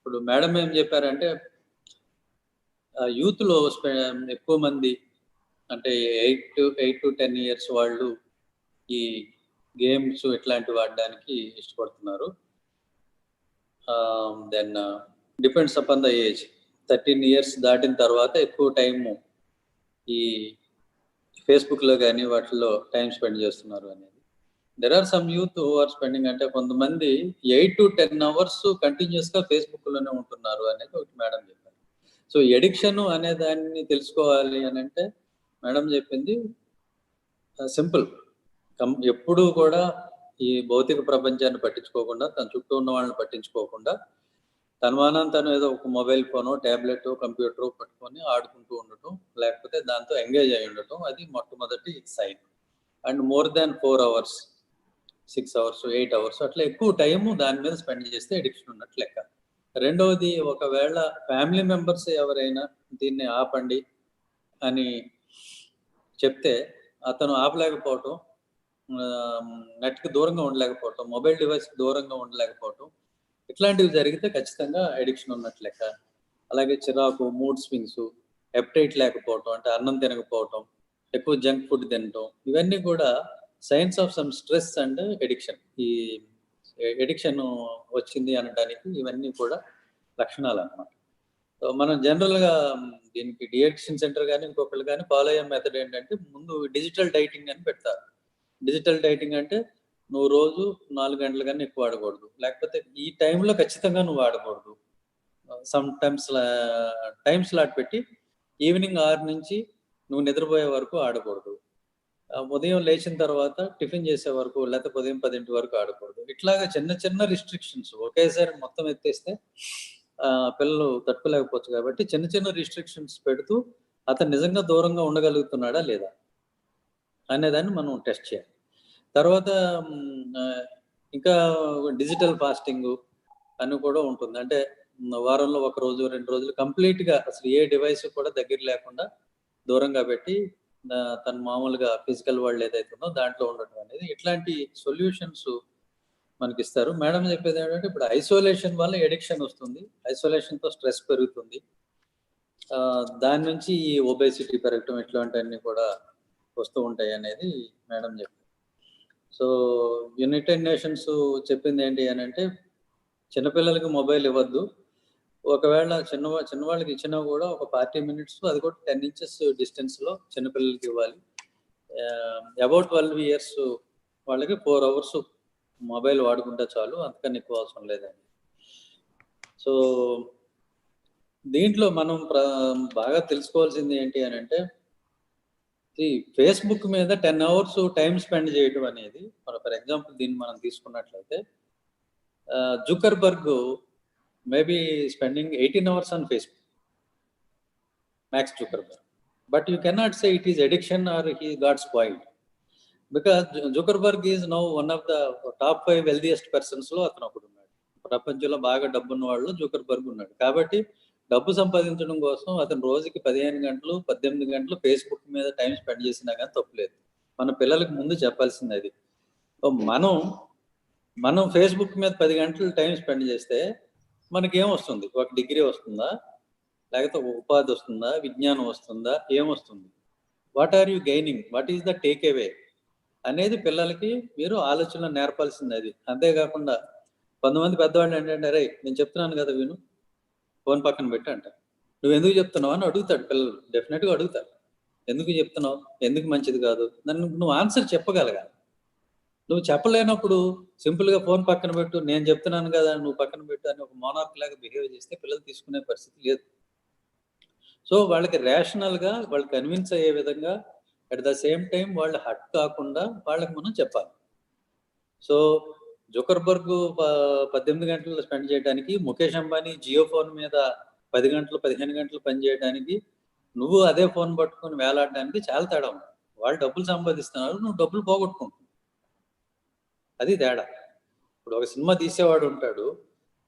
ఇప్పుడు madam ఏం చెప్పారంటే యూత్లో ఎక్కువ మంది అంటే 8 to 10 years వాళ్ళు ఈ games ఇట్లాంటివి వాడడానికి ఇష్టపడుతున్నారు. Then depends upon the age. 13 years దాటిన తర్వాత ఎక్కువ టైము ఈ ఫేస్బుక్లో కానీ వాటిల్లో టైం స్పెండ్ చేస్తున్నారు అనేది. There are some youth who are spending అంటే కొంతమంది 8 to 10 hours కంటిన్యూస్గా ఫేస్బుక్లోనే ఉంటున్నారు అనేది ఒకటి మేడం చెప్పారు. సో ఎడిక్షన్ అనే దాన్ని తెలుసుకోవాలి అని అంటే మేడం చెప్పింది సింపుల్. ఎప్పుడూ కూడా ఈ భౌతిక ప్రపంచాన్ని పట్టించుకోకుండా, తన చుట్టూ ఉన్న వాళ్ళని పట్టించుకోకుండా, తన తను ఏదో ఒక మొబైల్ ఫోనో, ట్యాబ్లెట్, కంప్యూటర్ పట్టుకొని ఆడుకుంటూ ఉండటం, లేకపోతే దాంతో ఎంగేజ్ అయి ఉండటం, అది మొట్టమొదటి sign. And more than 4 hours, 6 hours, 8 hours అట్లా ఎక్కువ టైము దాని మీద స్పెండ్ చేస్తే ఎడిక్షన్ ఉన్నట్టు లెక్క. రెండవది, ఒకవేళ ఫ్యామిలీ మెంబర్స్ ఎవరైనా దీన్ని ఆపండి అని చెప్తే అతను ఆపలేకపోవటం, నెట్కి దూరంగా ఉండలేకపోవటం, మొబైల్ డివైస్కి దూరంగా ఉండలేకపోవటం, ఇట్లాంటివి జరిగితే ఖచ్చితంగా ఎడిక్షన్ ఉన్నట్టు లెక్క. అలాగే చిరాకు, మూడ్ స్వింగ్స్, ఎప్టైట్ లేకపోవటం అంటే అన్నం తినకపోవటం, ఎక్కువ జంక్ ఫుడ్ తినటం, ఇవన్నీ కూడా science of some stress and addiction. ఈ ఎడిక్షన్ వచ్చింది అనడానికి ఇవన్నీ కూడా లక్షణాలు అన్నమాట. సో మనం జనరల్గా దీనికి డిఎడిక్షన్ సెంటర్ కానీ ఇంకొకళ్ళు కానీ ఫాలో అయ్యే మెథడ్ ఏంటంటే ముందు డిజిటల్ డైటింగ్ అని పెడతారు. డిజిటల్ డైటింగ్ అంటే నువ్వు రోజు 4 గంటల కన్నా ఎక్కువ ఆడకూడదు, లేకపోతే ఈ టైంలో ఖచ్చితంగా నువ్వు ఆడకూడదు. సమ్ టైమ్ స్లాట్ పెట్టి ఈవినింగ్ 6 నుంచి నువ్వు నిద్రపోయే వరకు ఆడకూడదు. ఉదయం లేచిన తర్వాత టిఫిన్ చేసే వరకు, లేకపోతే ఉదయం 10 వరకు ఆడకూడదు. ఇట్లాగా చిన్న చిన్న రిస్ట్రిక్షన్స్ ఒకేసారి మొత్తం ఎత్తేస్తే పిల్లలు తట్టుకోలేకపోవచ్చు. కాబట్టి చిన్న చిన్న రిస్ట్రిక్షన్స్ పెడుతూ అతను నిజంగా దూరంగా ఉండగలుగుతున్నాడా లేదా అనేదాన్ని మనం టెస్ట్ చేయాలి. తర్వాత ఇంకా డిజిటల్ ఫాస్టింగ్ అని కూడా ఉంటుంది. అంటే వారంలో 1 రోజు 2 రోజులు కంప్లీట్గా అసలు ఏ డివైస్ కూడా దగ్గర లేకుండా దూరంగా పెట్టి తను మామూలుగా ఫిజికల్ వరల్డ్ ఏదైతే ఉందో దాంట్లో ఉండటం అనేది, ఇట్లాంటి సొల్యూషన్స్ మనకి ఇస్తారు. మేడం చెప్పేది ఏంటంటే ఇప్పుడు ఐసోలేషన్ వల్ల ఎడిక్షన్ వస్తుంది, ఐసోలేషన్తో స్ట్రెస్ పెరుగుతుంది, దాని నుంచి ఈ ఒబేసిటీ పెరగటం ఇట్లాంటివన్నీ కూడా వస్తూ ఉంటాయి అనేది మేడం చెప్పారు. సో యునైటెడ్ నేషన్స్ చెప్పింది ఏంటి అని అంటే చిన్నపిల్లలకి మొబైల్ ఇవ్వద్దు, ఒకవేళ చిన్నవాళ్ళకి ఇచ్చినా కూడా ఒక 40 minutes, అది కూడా 10 inches డిస్టెన్స్లో చిన్నపిల్లలకి ఇవ్వాలి. అబౌట్ 12 years వాళ్ళకి 4 hours మొబైల్ వాడుకుంటే చాలు, అంతకన్నా ఎక్కువ అవసరం లేదని. సో దీంట్లో మనం బాగా తెలుసుకోవాల్సింది ఏంటి అని అంటే, ఈ ఫేస్బుక్ మీద 10 hours టైం స్పెండ్ చేయడం అనేది, ఫర్ ఎగ్జాంపుల్ దీన్ని మనం తీసుకున్నట్లయితే, Zuckerberg maybe spending 18 hours on Facebook, Max Zuckerberg. But you cannot say it is addiction or he got spoiled, because Zuckerberg is now one of the top 5 wealthiest persons లో అతను ఒకడు ఉన్నాడు. ప్రపంచంలో బాగా డబ్బున్న వాళ్ళు జుకర్బర్గ్ ఉన్నాడు. కాబట్టి డబ్బు సంపాదించడం కోసం అతను రోజుకి 15 గంటలు 18 గంటలు ఫేస్బుక్ మీద టైం స్పెండ్ చేసినా కానీ తప్పులేదు. మన పిల్లలకు ముందు చెప్పాల్సింది అది. మనం ఫేస్బుక్ మీద 10 గంటలు టైం స్పెండ్ చేస్తే మనకేం వస్తుంది? ఒక డిగ్రీ వస్తుందా, లేకపోతే ఉపాధి వస్తుందా, విజ్ఞానం వస్తుందా, ఏమొస్తుంది? What are you gaining, what is the take away అనేది పిల్లలకి మీరు ఆలోచన నేర్పాల్సింది అది. అంతేకాకుండా కొంతమంది పెద్దవాళ్ళు ఏంటంటే, రే నేను చెప్తున్నాను కదా విను, ఫోన్ పక్కన పెట్టి అంటారు. నువ్వు ఎందుకు చెప్తున్నావు అని అడుగుతాడు పిల్లలు, డెఫినెట్గా అడుగుతారు. ఎందుకు చెప్తున్నావు, ఎందుకు మంచిది కాదు, నన్ను నువ్వు ఆన్సర్ చెప్పగలగాలి. నువ్వు చెప్పలేనప్పుడు సింపుల్గా ఫోన్ పక్కన పెట్టు, నేను చెప్తున్నాను కదా నువ్వు పక్కన పెట్టు అని ఒక మోనార్క్ లాగా బిహేవ్ చేస్తే పిల్లలు తీసుకునే పరిస్థితి లేదు. సో వాళ్ళకి రేషనల్గా వాళ్ళు కన్విన్స్ అయ్యే విధంగా, అట్ ద సేమ్ టైం వాళ్ళు హట్ కాకుండా వాళ్ళకి మనం చెప్పాలి. సో జుకర్బర్గ్ 18 గంటలు స్పెండ్ చేయడానికి, ముఖేష్ అంబానీ జియో ఫోన్ మీద 10 గంటలు 15 గంటలు పని చేయడానికి, నువ్వు అదే ఫోన్ పట్టుకొని వేలాడడానికి చాలా తేడా ఉంది. వాళ్ళు డబ్బులు సంపాదిస్తున్నారు, నువ్వు డబ్బులు పోగొట్టుకుంటున్నావు. అది తేడా. ఇప్పుడు ఒక సినిమా తీసేవాడు ఉంటాడు,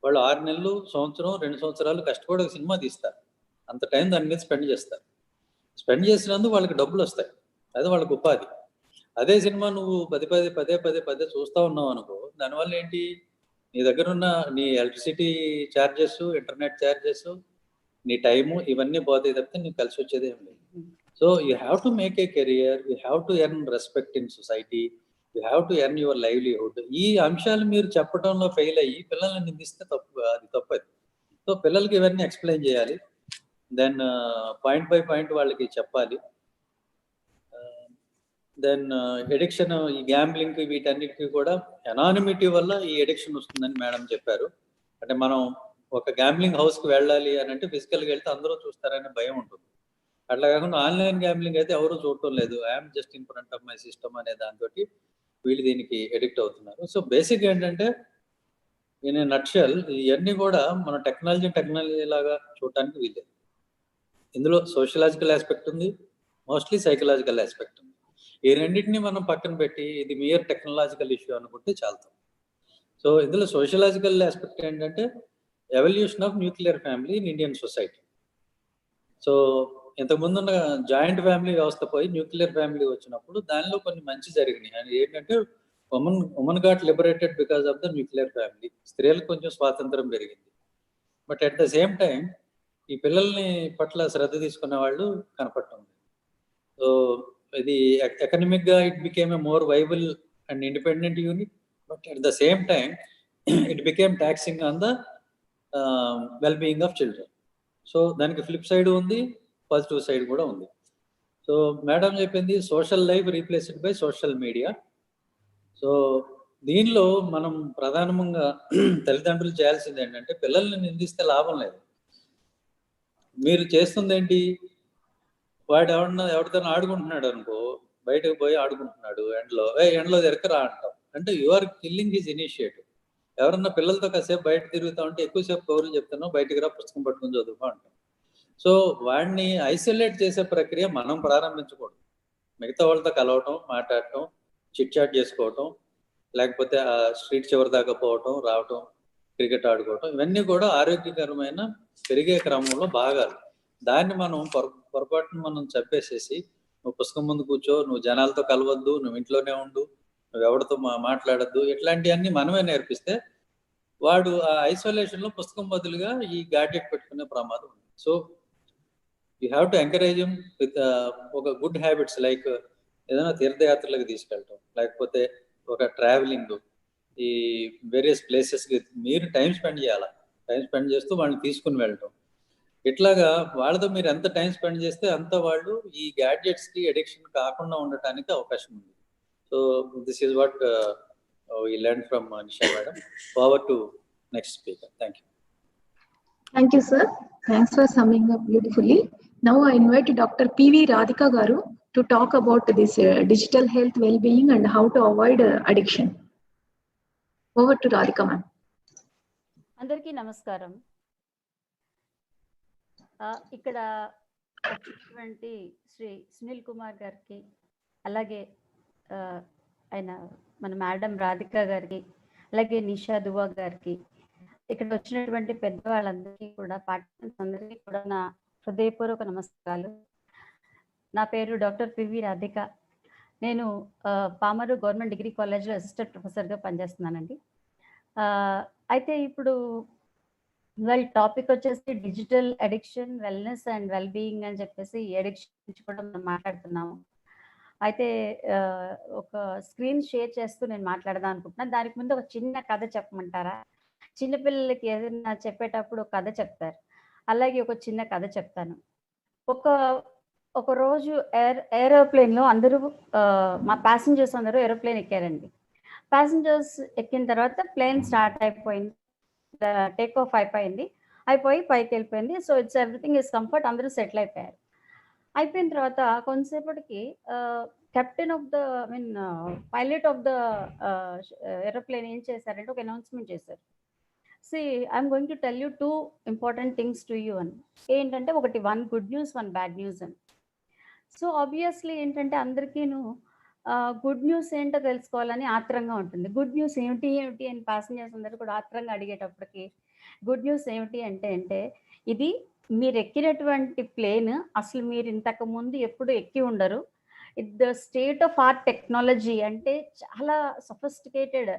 వాళ్ళు 6 నెలలు, సంవత్సరం, 2 సంవత్సరాలు కష్టపడి ఒక సినిమా తీస్తారు. అంత టైం దాని మీద స్పెండ్ చేస్తారు. స్పెండ్ చేసినందుకు వాళ్ళకి డబ్బులు వస్తాయి, అది వాళ్ళకి ఉపాధి. అదే సినిమా నువ్వు పదే చూస్తూ ఉన్నావు అనుకో, దానివల్ల ఏంటి, నీ దగ్గర ఉన్న నీ ఎలక్ట్రిసిటీ ఛార్జెస్, ఇంటర్నెట్ ఛార్జెస్, నీ టైము, ఇవన్నీ పోతాయి తప్పితే నీకు కలిసి వచ్చేది ఏం లేదు. So you have to make a career, you have to earn respect in society, you have to earn your livelihood. ఈ అంశాలు మీరు చెప్పడంలో ఫెయిల్ అయ్యి పిల్లల్ని నిందిస్తే తప్పు, అది తప్పది. సో పిల్లలకి ఇవన్నీ ఎక్స్ప్లెయిన్ చేయాలి, దెన్ పాయింట్ బై పాయింట్ వాళ్ళకి చెప్పాలి. దెన్ ఎడిక్షన్, ఈ గ్యాంబ్లింగ్, వీటన్నిటికీ కూడా అనానిమిటీ వల్ల ఈ ఎడిక్షన్ వస్తుందని మేడం చెప్పారు. అంటే మనం ఒక గ్యాంబ్లింగ్ హౌస్కి వెళ్ళాలి అని అంటే ఫిజికల్గా వెళ్తే అందరూ చూస్తారనే భయం ఉంటుంది. అట్లా కాకుండా ఆన్లైన్ గ్యాంబ్లింగ్ అయితే ఎవరు చూడటం లేదు, I'm just in front of my system అనే దాంతో వీళ్ళు దీనికి ఎడిక్ట్ అవుతున్నారు. సో బేసిక్ ఏంటంటే, ఇన్ ఏ నట్షెల్ ఇవన్నీ కూడా మన టెక్నాలజీ లాగా చూడటానికి వీలేదు. ఇందులో సోషలాజికల్ ఆస్పెక్ట్ ఉంది, మోస్ట్లీ సైకలాజికల్ ఆస్పెక్ట్ ఉంది. ఈ రెండింటిని మనం పక్కన పెట్టి ఇది మియర్ టెక్నాలజికల్ ఇష్యూ అనుకుంటే చాలుతాం. సో ఇందులో సోషలాజికల్ ఆస్పెక్ట్ ఏంటంటే, evolution of nuclear family in Indian society. So ఇంతకుముందు ఉన్న జాయింట్ ఫ్యామిలీ వ్యవస్థ పోయి న్యూక్లియర్ ఫ్యామిలీ వచ్చినప్పుడు దానిలో కొన్ని మంచి జరిగినాయి. అది ఏంటంటే, women got liberated because of the nuclear family. స్త్రీలకు కొంచెం స్వాతంత్రం పెరిగింది. But at the same time ఈ పిల్లల్ని పట్ల శ్రద్ధ తీసుకునే వాళ్ళు కనపడటం. సో ఇది ఎకనమిక్ గా it became a more viable and independent unit, but at the same time it became taxing on the well being of children. So దానికి ఫ్లిప్ సైడ్ ఉంది, పాజిటివ్ సైడ్ కూడా ఉంది. సో మేడం చెప్పింది social life replaced by social media. So దీనిలో మనం ప్రధానంగా తల్లిదండ్రులు చేయాల్సింది ఏంటంటే, పిల్లల్ని నిందిస్తే లాభం లేదు. మీరు చేస్తుంది ఏంటి, వాడు ఎవరితో ఆడుకుంటున్నాడు అనుకో, బయటకు పోయి ఆడుకుంటున్నాడు ఎండలో తిరగరా అంటాం, అంటే you are killing his initiative. ఎవరన్నా పిల్లలతో కాసేపు బయట తిరుగుతా ఉంటే ఎక్కువసేపు కౌరులు చెప్తున్నావు, బయటకు రా పుస్తకం పట్టుకుని చదువుకో అంటాం. సో వాడిని ఐసోలేట్ చేసే ప్రక్రియ మనం ప్రారంభించకూడదు. మిగతా వాళ్ళతో కలవటం, మాట్లాడటం, చిట్ చాట్ చేసుకోవటం, లేకపోతే ఆ స్ట్రీట్ చివరి దాకా పోవటం, రావటం, క్రికెట్ ఆడుకోవటం, ఇవన్నీ కూడా ఆరోగ్యకరమైన పెరిగే క్రమంలో భాగాలు. దాన్ని మనం పొరపాటును మనం చెప్పేసేసి, నువ్వు పుస్తకం ముందు కూర్చో, నువ్వు జనాలతో కలవద్దు, నువ్వు ఇంట్లోనే ఉండు, నువ్వు ఎవరితో మాట్లాడద్దు, ఇట్లాంటివన్నీ మనమే నేర్పిస్తే వాడు ఆ ఐసోలేషన్ లో పుస్తకం బదులుగా ఈ గ్యాడ్జెట్ పెట్టుకునే ప్రమాదం ఉంది. So you have to encourage him with ఒక గుడ్ హ్యాబిట్స్, లైక్ ఏదైనా తీర్థయాత్రలకు తీసుకెళ్ళటం, లేకపోతే ఒక ట్రావెలింగ్, ఈ వేరియస్ ప్లేసెస్కి మీరు టైం స్పెండ్ చేయాలి. టైం స్పెండ్ చేస్తూ వాళ్ళని తీసుకుని వెళ్ళటం, ఇట్లాగా వాళ్ళతో మీరు ఎంత టైం స్పెండ్ చేస్తే అంత వాళ్ళు ఈ గ్యాడ్జెట్స్కి అడిక్షన్ కాకుండా ఉండటానికి అవకాశం ఉంది. So this is what we learned from Nisha madam. Forward to next speaker. Thank you. Thank you, sir. Thanks for summing up beautifully. Now I invite Dr. P.V. Radhika Garu to talk about this digital health well-being and how to avoid addiction. Over to Radhika, ma'am. అందరికీ నమస్కారం. ఇక్కడ వచ్చినటువంటి శ్రీ సునీల్ కుమార్ గారికి, అలాగే ఆయన మన madam Radhika గారికి, అలాగే నిషా దువా గారికి, ఇక్కడ వచ్చినటువంటి పెద్దవాళ్ళందరికీ కూడా, పార్టిసిపెంట్స్ అందరికీ కూడా నా హృదయపూర్వక నమస్కారాలు. నా పేరు డాక్టర్ పివి రాధిక. నేను పామరు గవర్నమెంట్ డిగ్రీ కాలేజ్లో అసిస్టెంట్ ప్రొఫెసర్గా పనిచేస్తున్నానండి. అయితే ఇప్పుడు వాళ్ళ టాపిక్ వచ్చేసి digital addiction, wellness and wellbeing అని చెప్పేసి ఈ అడిక్షన్ గురించి కూడా మనం మాట్లాడుతున్నాము. అయితే ఒక స్క్రీన్ షేర్ చేస్తూ నేను మాట్లాడదాం అనుకుంటున్నాను. దానికి ముందు ఒక చిన్న కథ చెప్పమంటారా? చిన్నపిల్లలకి ఏదైనా చెప్పేటప్పుడు ఒక కథ చెప్తారు, అలాగే ఒక చిన్న కథ చెప్తాను. ఒక రోజు ఏరోప్లేన్లో అందరూ మా ప్యాసింజర్స్ అందరూ ఏరోప్లేన్ ఎక్కారండి. ప్యాసింజర్స్ ఎక్కిన తర్వాత ప్లేన్ స్టార్ట్ అయిపోయింది, టేక్ ఆఫ్ అయిపోయి పైకి వెళ్ళిపోయింది. So it's everything is comfort, అందరూ సెటిల్ అయిపోయారు. అయిపోయిన తర్వాత కొంతసేపటికి captain of the pilot of the aeroplane ఏం చేశారంటే ఒక అనౌన్స్మెంట్ చేశారు. I'm going to tell you 2 important things to you అని. ఏంటంటే ఒకటి 1 గుడ్ న్యూస్, 1 బ్యాడ్ న్యూస్ అని. సో ఆబ్వియస్లీ ఏంటంటే అందరికీను గుడ్ న్యూస్ ఏంటో తెలుసుకోవాలని ఆత్రంగా ఉంటుంది. గుడ్ న్యూస్ ఏమిటి అని ప్యాసింజర్స్ అందరూ కూడా ఆత్రంగా అడిగేటప్పటికి, గుడ్ న్యూస్ ఏమిటి అంటే ఇది మీరు ఎక్కినటువంటి ప్లేన్ అసలు మీరు ఇంతకు ముందు ఎప్పుడు ఎక్కి ఉండరు. The state of art technology, అంటే చాలా సొఫిస్టికేటెడ్,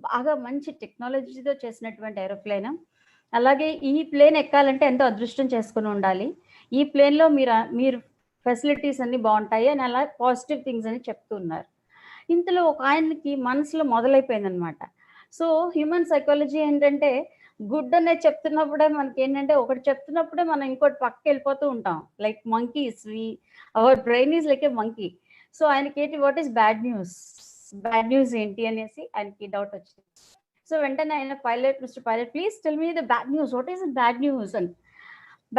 బాగా మంచి టెక్నాలజీతో చేసినటువంటి ఏరోప్లేన్. అలాగే ఈ ప్లేన్ ఎక్కాలంటే ఎంతో అదృష్టం చేసుకుని ఉండాలి. ఈ ప్లేన్లో మీరు ఫెసిలిటీస్ అన్ని బాగుంటాయి అని అలా పాజిటివ్ థింగ్స్ అని చెప్తున్నారు. ఇంతలో ఒక ఆయనకి మనసులో మొదలైపోయింది అనమాట. సో హ్యూమన్ సైకాలజీ ఏంటంటే గుడ్ అనేది చెప్తున్నప్పుడే మనకి ఏంటంటే ఒకటి చెప్తున్నప్పుడే మనం ఇంకోటి పక్కకి వెళ్ళిపోతూ ఉంటాం. Like monkeys, our brain is like A monkey. So ఆయనకి ఏంటి, వాట్ ఈస్ బ్యాడ్ న్యూస్ ఏంటి అనేసి ఆయనకి డౌట్ వచ్చింది. సో వెంటనే ఆయన mister pilot please tell me the bad news, what is the bad news అని.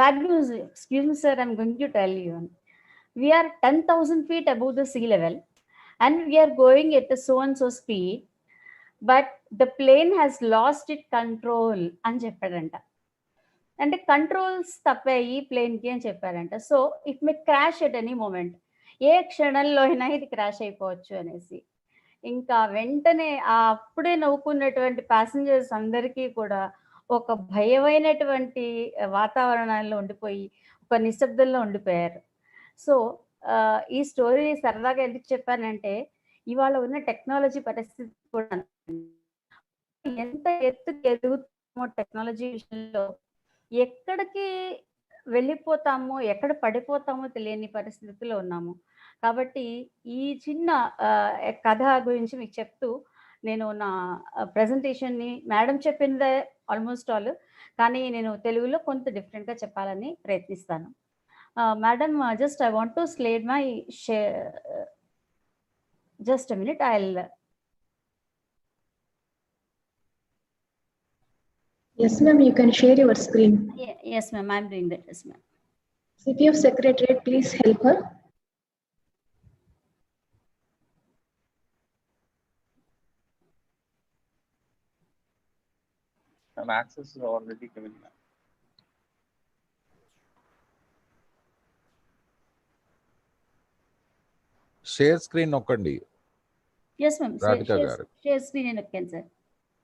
Bad news, excuse me sir, I'm going to tell you అని. We are 10,000 feet above the sea level and we are going at a so and so speed, but the plane has lost its control అని చెప్పాడంట. అంటే controls తప్పాయి ప్లేన్కి అని చెప్పారంట. So it may crash at any moment, ఏ క్షణంలో అయినా ఇది క్రాష్ అయిపోవచ్చు అనేసి. ఇంకా వెంటనే అప్పుడే నవ్వుకున్నటువంటి ప్యాసింజర్స్ అందరికీ కూడా ఒక భయమైనటువంటి వాతావరణంలో ఉండిపోయి ఒక నిశ్శబ్దంలో ఉండిపోయారు. సో ఈ స్టోరీ సరదాగా ఎందుకు చెప్పానంటే ఇవాళ ఉన్న టెక్నాలజీ పరిస్థితి కూడా ఎంత ఎత్తుకు ఎదుగుతామో టెక్నాలజీ విషయంలో ఎక్కడికి వెళ్ళిపోతామో, ఎక్కడ పడిపోతామో తెలియని పరిస్థితిలో ఉన్నాము. కాబట్టి ఈ చిన్న కథ గురించి మీకు చెప్తూ నేను నా ప్రెజెంటేషన్ని, మేడం చెప్పిందే ఆల్మోస్ట్ ఆల్, కానీ నేను తెలుగులో కొంత డిఫరెంట్గా చెప్పాలని ప్రయత్నిస్తాను. Madam, just I want to slide my share. Just a minute, Yes, ma'am, you can share your screen. Yes, ma'am, I'm doing that. Yes, ma'am. CPF Secretariat, please help her. Access is already given. Share screen నొక్కండి. Yes, ma'am. Radhika garu. Share screen nokkan sir.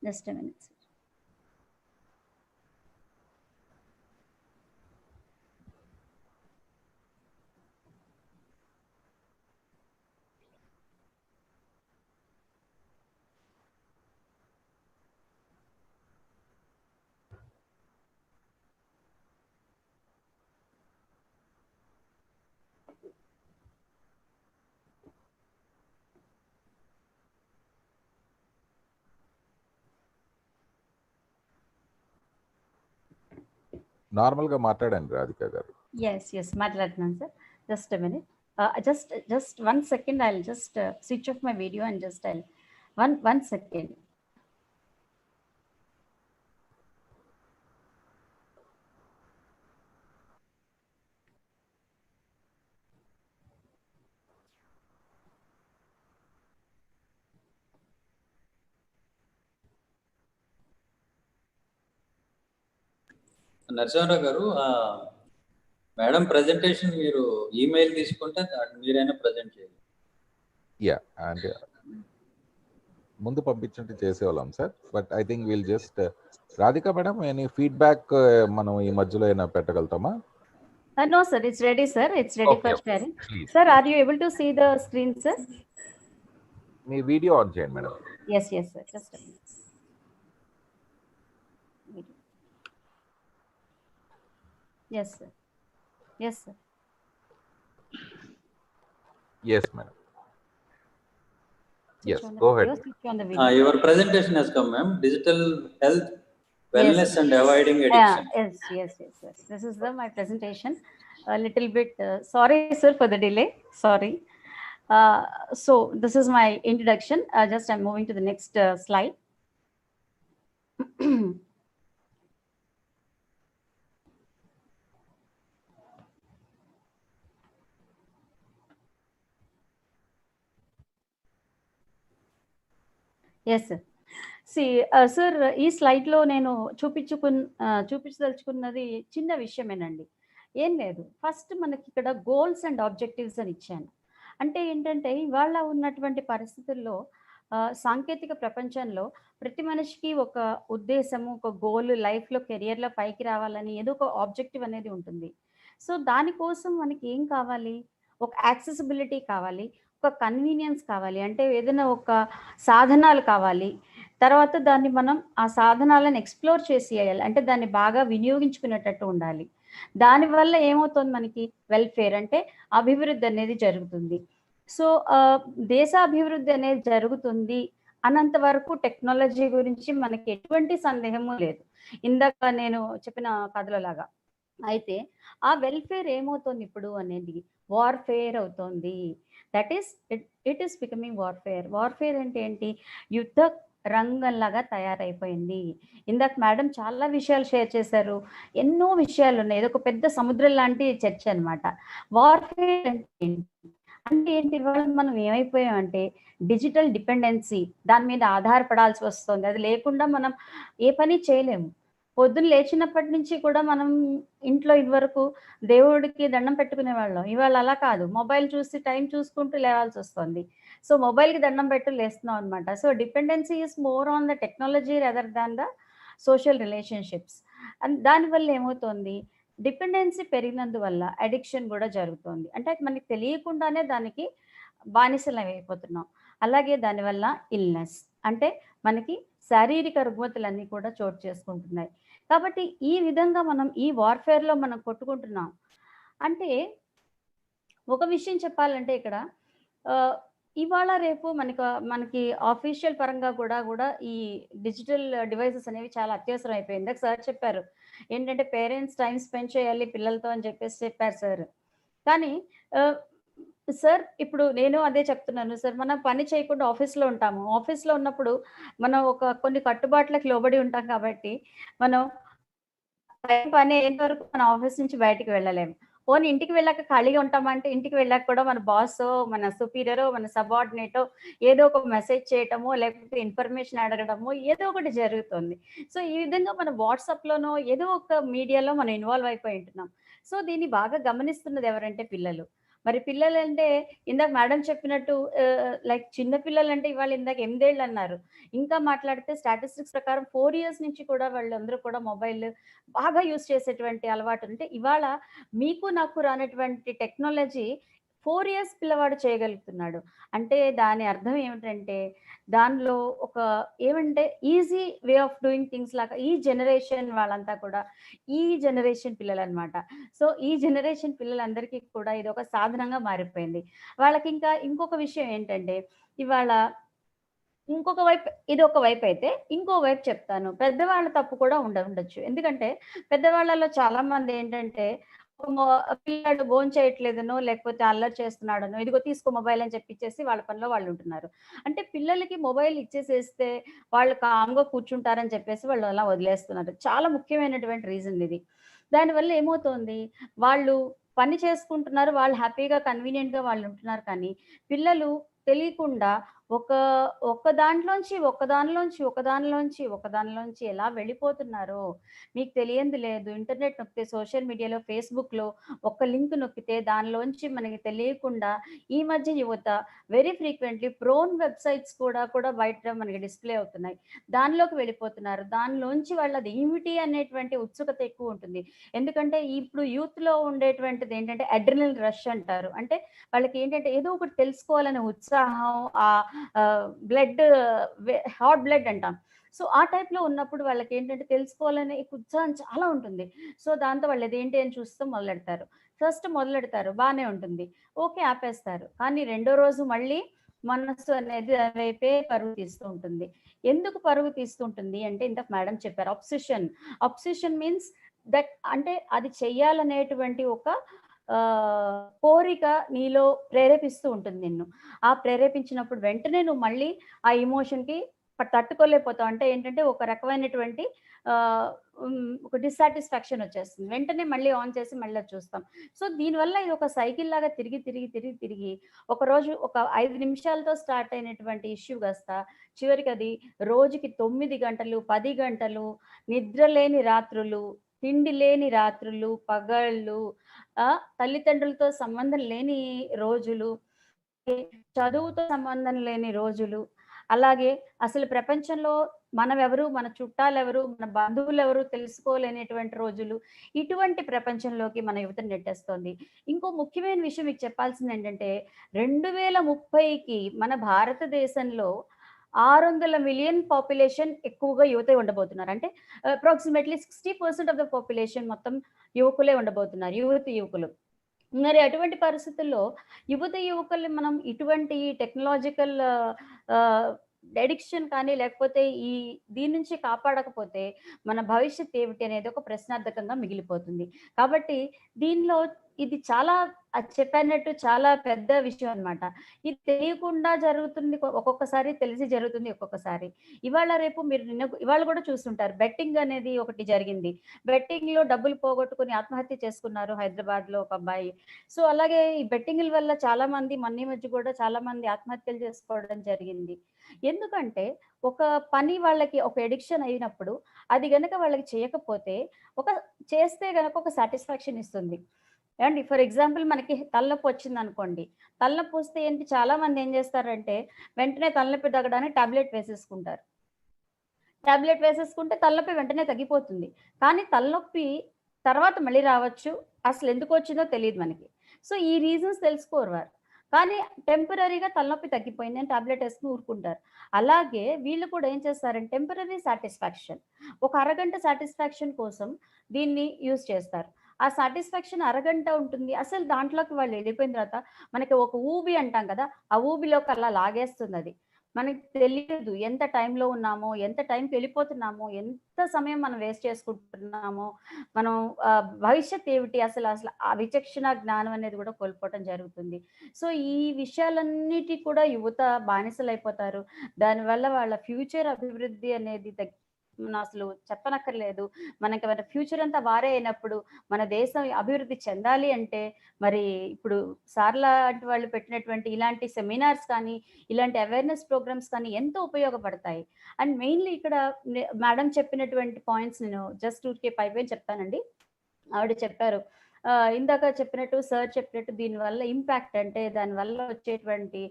Just a minute. Normal గా మాట్లాడండి రాధిక గారు. Yes, మాట్లాడుతున్నాను sir. Just a minute. Just 1 second. I'll just switch off my video and just I'll One second. Narasimha Rao గారు, madam presentation మీరు email తీసుకుంటే మీరైనా present చేయాలి. Yeah, అంటే ముందు పంపించండి చేసేవాళ్ళం sir. But I think will just Radhika madam, any feedback మనం ఈ మధ్యలో అయినా పెట్టగలుగుతామా? No sir, it's ready sir. It's ready for sharing. Sir, are you able to see the screen sir? Me video on చేయండి madam. Yes sir. Just a minute. Yes sir. Yes sir. Yes madam. Yes, go ahead. Your presentation has come, ma'am. Digital health, wellness, and avoiding addiction. Yes. This is my presentation. A little bit sorry sir for the delay. Sorry. So this is my introduction. Just I'm moving to the next slide. Yes sir. See, sir, ఈ స్లైడ్లో నేను చూపించదలుచుకున్నది చిన్న విషయమేనండి. ఏం లేదు, first మనకి ఇక్కడ goals and objectives అని ఇచ్చాను. అంటే ఏంటంటే ఇవాళ ఉన్నటువంటి పరిస్థితుల్లో సాంకేతిక ప్రపంచంలో ప్రతి మనిషికి ఒక ఉద్దేశము, ఒక గోల్, లైఫ్లో కెరియర్లో పైకి రావాలని ఏదో ఒక ఆబ్జెక్టివ్ అనేది ఉంటుంది. సో దానికోసం మనకి ఏం కావాలి? ఒక యాక్సెసిబిలిటీ కావాలి, ఒక కన్వీనియన్స్ కావాలి, అంటే ఏదైనా ఒక సాధనాలు కావాలి. తర్వాత దాన్ని మనం ఆ సాధనాలను ఎక్స్ప్లోర్ చేసేయాలి, అంటే దాన్ని బాగా వినియోగించుకునేటట్టు ఉండాలి. దానివల్ల ఏమవుతుంది, మనకి వెల్ఫేర్ అంటే అభివృద్ధి అనేది జరుగుతుంది. సో దేశాభివృద్ధి అనేది జరుగుతుంది అన్నంత వరకు టెక్నాలజీ గురించి మనకి ఎటువంటి సందేహము లేదు, ఇందాక నేను చెప్పిన కథలో లాగా. అయితే ఆ వెల్ఫేర్ ఏమవుతుంది ఇప్పుడు అనేది వార్ఫేర్ అవుతుంది. That is it is becoming warfare. Warfare అంటే ఏంటి? యుద్ధ రంగంలాగా తయారైపోయింది. ఇందాక మేడం చాలా విషయాలు షేర్ చేశారు, ఎన్నో విషయాలు ఉన్నాయి, ఏదో ఒక పెద్ద సముద్రం లాంటి చర్చ అనమాట. వార్ఫేర్ అంటే ఏంటి? ఇవాళ మనం ఏమైపోయామంటే డిజిటల్ డిపెండెన్సీ, దాని మీద ఆధారపడాల్సి వస్తుంది. అది లేకుండా మనం ఏ పని చేయలేము. పొద్దున్న లేచినప్పటి నుంచి కూడా మనం ఇంట్లో ఇదివరకు దేవుడికి దండం పెట్టుకునే వాళ్ళం, ఇవాళ అలా కాదు, మొబైల్ చూసి టైం చూసుకుంటూ లేవాల్సి వస్తుంది. సో మొబైల్కి దండం పెట్టు లేస్తున్నాం అనమాట. So dependency is more on the technology rather than the social relationships. And దానివల్ల ఏమవుతుంది, డిపెండెన్సీ పెరిగినందువల్ల అడిక్షన్ కూడా జరుగుతుంది. అంటే మనకి తెలియకుండానే దానికి బానిసలం అయిపోతున్నాం. అలాగే దానివల్ల ఇల్నెస్, అంటే మనకి శారీరక రుగ్మతలన్నీ కూడా చోటు చేసుకుంటున్నాయి. కాబట్టి ఈ విధంగా మనం ఈ వార్ఫేర్లో మనం కొట్టుకుంటున్నాం. అంటే ఒక విషయం చెప్పాలంటే ఇక్కడ ఇవాళ రేపు మనకి ఆఫీషియల్ పరంగా కూడా ఈ డిజిటల్ డివైసెస్ అనేవి చాలా అత్యవసరం అయిపోయింది. సార్ చెప్పారు ఏంటంటే పేరెంట్స్ టైం స్పెండ్ చేయాలి పిల్లలతో అని చెప్పేసి చెప్పారు సార్. కానీ సార్ ఇప్పుడు నేను అదే చెప్తున్నాను సార్, మనం పని చేయకుండా ఆఫీస్లో ఉంటాము. ఆఫీస్లో ఉన్నప్పుడు మనం కొన్ని కట్టుబాట్లకు లోబడి ఉంటాం కాబట్టి మనం పని అయ్యేంత వరకు మన ఆఫీస్ నుంచి బయటికి వెళ్ళలేము. పోనీ ఇంటికి వెళ్ళాక ఖాళీగా ఉంటామంటే ఇంటికి వెళ్ళాక కూడా మన బాసో, మన సుపీరియరో, మన సబార్డినేటో ఏదో ఒక మెసేజ్ చేయటమో, లేకపోతే ఇన్ఫర్మేషన్ అడగడమో ఏదో ఒకటి జరుగుతుంది. సో ఈ విధంగా మన వాట్సాప్లోనో ఏదో ఒక మీడియాలో మనం ఇన్వాల్వ్ అయిపోయి ఉంటున్నాం. సో దీన్ని బాగా గమనిస్తున్నది ఎవరంటే పిల్లలు. మరి పిల్లలంటే ఇందాక మేడం చెప్పినట్టు లైక్ చిన్న పిల్లలంటే ఇవాళ ఇందాక 8 ఏళ్ళు అన్నారు, ఇంకా మాట్లాడితే స్టాటిస్టిక్స్ ప్రకారం 4 years నుంచి కూడా వాళ్ళందరూ కూడా మొబైల్ బాగా యూజ్ చేసేటువంటి అలవాటు. అంటే ఇవాళ మీకు నాకు రానటువంటి టెక్నాలజీ 4 years పిల్లవాడు చేయగలుగుతున్నాడు. అంటే దాని అర్థం ఏమిటంటే దానిలో ఏమంటే easy way of doing things లాగా ఈ జనరేషన్ వాళ్ళంతా కూడా ఈ జనరేషన్ పిల్లలు అనమాట. సో ఈ జనరేషన్ పిల్లలందరికీ కూడా ఇది ఒక సాధనంగా మారిపోయింది. వాళ్ళకి ఇంకా ఇంకొక విషయం ఏంటంటే ఇవాళ ఇంకొక వైపు, ఇది ఒక వైపు అయితే ఇంకో వైపు చెప్తాను, పెద్దవాళ్ళ తప్పు కూడా ఉండొచ్చు. ఎందుకంటే పెద్దవాళ్ళలో చాలా మంది ఏంటంటే పిల్లాడు భోజనం చేయట్లేదనో లేకపోతే అల్లరి చేస్తున్నాడనో ఇదిగో తీసుకో మొబైల్ అని చెప్పిచ్చేసి వాళ్ళ పనిలో వాళ్ళు ఉంటున్నారు. అంటే పిల్లలకి మొబైల్ ఇచ్చేసేస్తే వాళ్ళు కామ్గా కూర్చుంటారని చెప్పేసి వాళ్ళు అలా వదిలేస్తున్నారు. చాలా ముఖ్యమైనటువంటి రీజన్ ఇది. దానివల్ల ఏమవుతోంది, వాళ్ళు పని చేసుకుంటున్నారు, వాళ్ళు హ్యాపీగా కన్వీనియంట్‌గా వాళ్ళు ఉంటున్నారు. కానీ పిల్లలు తెలియకుండా ఒకదానిలోంచి ఎలా వెళ్ళిపోతున్నారో మీకు తెలియంది లేదు. ఇంటర్నెట్ నొక్కితే, సోషల్ మీడియాలో, ఫేస్‌బుక్‌లో ఒక్క లింక్ నొక్కితే దానిలోంచి మనకి తెలియకుండా ఈ మధ్య యువత వెరీ ఫ్రీక్వెంట్‌లీ ప్రోన్ వెబ్‌సైట్స్ కూడా బయట మనకి డిస్‌ప్లే అవుతున్నాయి. దానిలోకి వెళ్ళిపోతున్నారు. దానిలోంచి వాళ్ళది ఏమిటి అనేటువంటి ఉత్సుకత ఎక్కువ ఉంటుంది. ఎందుకంటే ఇప్పుడు యూత్‌లో ఉండేటువంటిది ఏంటంటే అడ్రినల్ రష్ అంటారు. అంటే వాళ్ళకి ఏంటంటే ఏదో ఒకటి తెలుసుకోవాలనే ఉత్సాహం, హాట్ బ్లడ్ అంటాం. సో ఆ టైప్‌లో ఉన్నప్పుడు వాళ్ళకి ఏంటంటే తెలుసుకోవాలనే ఉత్సాహం చాలా ఉంటుంది. సో దాంతో వాళ్ళు ఇదేంటి అని చూస్తూ మొదలెడతారు. ఫస్ట్ మొదలెడతారు బానే ఉంటుంది. ఓకే ఆపేస్తారు. కానీ రెండో రోజు మళ్ళీ మనస్సు అనేది దాని వైపే పరుగు తీస్తూ ఉంటుంది. ఎందుకు పరుగు తీస్తూ ఉంటుంది అంటే ఇందాక మేడం చెప్పారు అబ్సెషన్. అబ్సెషన్ మీన్స్ దట్ అంటే అది చెయ్యాలనేటువంటి ఒక కోరిక నీలో ప్రేరేపిస్తూ ఉంటుంది నిన్ను. ఆ ప్రేరేపించినప్పుడు వెంటనే నువ్వు మళ్ళీ ఆ ఎమోషన్‌కి తట్టుకోలేకపోతావు. అంటే ఏంటంటే ఒక రకమైనటువంటి ఒక డిస్సాటిస్ఫాక్షన్ వచ్చేస్తుంది. వెంటనే మళ్ళీ ఆన్ చేసి మళ్ళీ అది చూస్తాం. సో దీనివల్ల ఇది ఒక సైకిల్ లాగా తిరిగి ఒకరోజు ఒక 5 నిమిషాలతో స్టార్ట్ అయినటువంటి ఇష్యూ కాస్త చివరికి అది రోజుకి 9 గంటలు, 10 గంటలు, నిద్ర లేని రాత్రులు, తిండి లేని రాత్రులు, పగళ్ళు, తల్లిదండ్రులతో సంబంధం లేని రోజులు, చదువుతో సంబంధం లేని రోజులు, అలాగే అసలు ప్రపంచంలో మనమెవరు, మన చుట్టాలెవరు, మన బంధువులెవరు తెలుసుకోలేనటువంటి రోజులు. ఇటువంటి ప్రపంచంలోకి మన యువతను నెట్టేస్తోంది. ఇంకో ముఖ్యమైన విషయం మీకు చెప్పాల్సింది ఏంటంటే 2030కి మన భారతదేశంలో 600 మిలియన్ పాపులేషన్ ఎక్కువగా యువతే ఉండబోతున్నారు. అంటే అప్రాక్సిమేట్లీ 60% ఆఫ్ ద పాపులేషన్ మొత్తం యువకులే ఉండబోతున్నారు. యువకులు. మరి అటువంటి పరిస్థితుల్లో యువకుల్ని మనం ఇటువంటి టెక్నాలజికల్ అడిక్షన్ కానీ లేకపోతే దీని నుంచి కాపాడకపోతే మన భవిష్యత్ ఏమిటి అనేది ఒక ప్రశ్నార్థకంగా మిగిలిపోతుంది. కాబట్టి దీనిలో ఇది చాలా చెప్పినట్టు చాలా పెద్ద విషయం అన్నమాట. ఇది తెలియకుండా జరుగుతుంది, ఒక్కొక్కసారి తెలిసి జరుగుతుంది ఒక్కొక్కసారి. ఇవాళ కూడా చూస్తుంటారు బెట్టింగ్ అనేది ఒకటి జరిగింది. బెట్టింగ్‌లో డబ్బులు పోగొట్టుకొని ఆత్మహత్య చేసుకున్నారు హైదరాబాద్‌లో ఒక అబ్బాయి. సో అలాగే ఈ బెట్టింగ్‌ల వల్ల చాలా మంది ఈ మధ్య కూడా చాలా మంది ఆత్మహత్యలు చేసుకోవడం జరిగింది. ఎందుకంటే ఒక పని వాళ్ళకి ఒక అడిక్షన్ అయినప్పుడు అది గనక వాళ్ళకి చేయకపోతే చేస్తే గనక ఒక సాటిస్ఫాక్షన్ ఇస్తుంది. అండ్ ఫర్ ఎగ్జాంపుల్ మనకి తలనొప్పి వచ్చిందనుకోండి. తలనొప్పి వస్తే ఏంటి చాలా మంది ఏం చేస్తారంటే వెంటనే తలనొప్పి తగ్గడానికి టాబ్లెట్ వేసేసుకుంటారు. టాబ్లెట్ వేసేసుకుంటే తలనొప్పి వెంటనే తగ్గిపోతుంది. కానీ తలనొప్పి తర్వాత మళ్ళీ రావచ్చు. అసలు ఎందుకు వచ్చిందో తెలియదు మనకి. సో ఈ రీజన్స్ తెలుసుకోరు వారు. కానీ టెంపరరీగా తలనొప్పి తగ్గిపోయింది అని టాబ్లెట్ వేసుకుని ఊరుకుంటారు. అలాగే వీళ్ళు కూడా ఏం చేస్తారంటే టెంపరరీ సాటిస్ఫాక్షన్, ఒక అరగంట సాటిస్ఫాక్షన్ కోసం దీన్ని యూజ్ చేస్తారు. ఆ సాటిస్ఫాక్షన్ అరగంట ఉంటుంది. అసలు దాంట్లోకి వాళ్ళు వెళ్ళిపోయిన తర్వాత మనకి ఒక ఊబి అంటాం కదా, ఆ ఊబిలోకి అలా లాగేస్తుంది అది. మనకి తెలియదు ఎంత టైంలో ఉన్నామో, ఎంత టైంకి వెళ్ళిపోతున్నామో, ఎంత సమయం మనం వేస్ట్ చేసుకుంటున్నామో, మనం భవిష్యత్ ఏమిటి అసలు ఆ విచక్షణ జ్ఞానం అనేది కూడా కోల్పోవటం జరుగుతుంది. సో ఈ విషయాలన్నిటి కూడా యువత బానిసలైపోతారు. దానివల్ల వాళ్ళ ఫ్యూచర్ అభివృద్ధి అనేది మనం అసలు చెప్పనక్కర్లేదు. మనకి మన ఫ్యూచర్ అంతా వారే అయినప్పుడు మన దేశం అభివృద్ధి చెందాలి అంటే మరి ఇప్పుడు సార్ లాంటి వాళ్ళు పెట్టినటువంటి ఇలాంటి సెమినార్స్ కానీ, ఇలాంటి అవేర్నెస్ ప్రోగ్రామ్స్ కానీ ఎంతో ఉపయోగపడతాయి. అండ్ మెయిన్లీ ఇక్కడ మేడం చెప్పినటువంటి పాయింట్స్ నేను జస్ట్ ఊరికే పైపైన చెప్తానండి. ఆవిడ చెప్పారు ఇందాక చెప్పినట్టు సార్ చెప్పినట్టు దీనివల్ల ఇంపాక్ట్ అంటే దానివల్ల వచ్చేటువంటి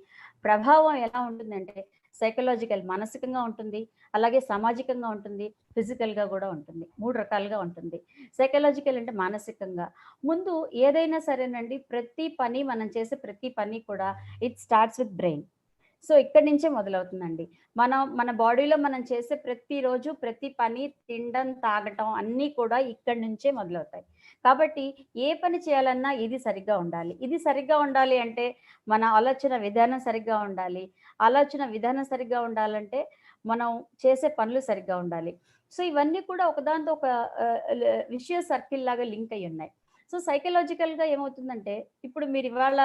ప్రభావం ఎలా ఉంటుందంటే సైకలాజికల్ మానసికంగా ఉంటుంది, అలాగే సామాజికంగా ఉంటుంది, ఫిజికల్గా కూడా ఉంటుంది. 3 రకాలుగా ఉంటుంది. సైకలాజికల్ అంటే మానసికంగా. ముందు ఏదైనా సరేనండి మనం చేసే ప్రతి పని కూడా it starts with brain. So ఇక్కడి నుంచే మొదలవుతుందండి. మన బాడీలో మనం చేసే ప్రతిరోజు ప్రతి పని, తినడం, తాగటం అన్నీ కూడా ఇక్కడి నుంచే మొదలవుతాయి. కాబట్టి ఏ పని చేయాలన్నా ఇది సరిగ్గా ఉండాలి. ఇది సరిగ్గా ఉండాలి అంటే మన ఆలోచన విధానం సరిగ్గా ఉండాలి. ఆలోచన విధానం సరిగ్గా ఉండాలంటే మనం చేసే పనులు సరిగ్గా ఉండాలి. సో ఇవన్నీ కూడా ఒకదాంతో ఒక విషయ సర్కిల్ లాగా లింక్ అయ్యి ఉన్నాయి. సో సైకలాజికల్గా ఏమవుతుందంటే, ఇప్పుడు మీరు ఇవాళ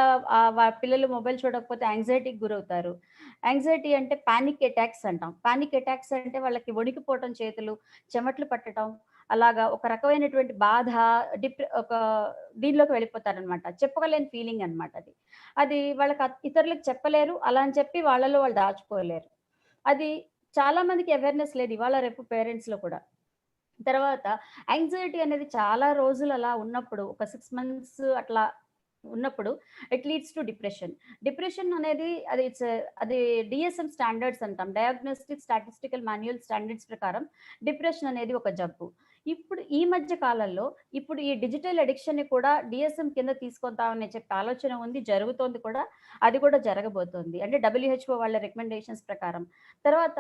పిల్లలు మొబైల్ చూడకపోతే యాంగ్జైటీకి గురవుతారు. యాంగ్జైటీ అంటే పానిక్ అటాక్స్ అంటాం. పానిక్ అటాక్స్ అంటే వాళ్ళకి వణికిపోవటం, చేతులు చెమటలు పట్టడం, అలాగా ఒక రకమైనటువంటి బాధ, ఒక దీనిలోకి వెళ్ళిపోతారనమాట. చెప్పుకోలేని ఫీలింగ్ అనమాట అది. అది వాళ్ళకి ఇతరులకు చెప్పలేరు. అలా అని చెప్పి వాళ్ళలో వాళ్ళు దాచుకోలేరు. అది చాలా మందికి అవేర్‌నెస్ లేదు ఇవాళ రేపు పేరెంట్స్‌లో కూడా. తర్వాత యాంగ్జైటీ అనేది చాలా రోజులు అలా ఉన్నప్పుడు, ఒక 6 మంత్స్ అట్లా ఉన్నప్పుడు it leads to depression. Depression అనేది అది DSM స్టాండర్డ్స్ అంటాం. డయాగ్నోస్టిక్ స్టాటిస్టికల్ మాన్యువల్ స్టాండర్డ్స్ ప్రకారం డిప్రెషన్ అనేది ఒక జబ్బు. ఇప్పుడు ఈ మధ్య కాలంలో ఇప్పుడు ఈ డిజిటల్ అడిక్షన్‌ని కూడా DSM కింద తీసుకొద్దామని చెప్పి ఆలోచన ఉంది. జరుగుతోంది కూడా. అది కూడా జరగబోతోంది. అంటే WHO వాళ్ళ రికమెండేషన్స్ ప్రకారం. తర్వాత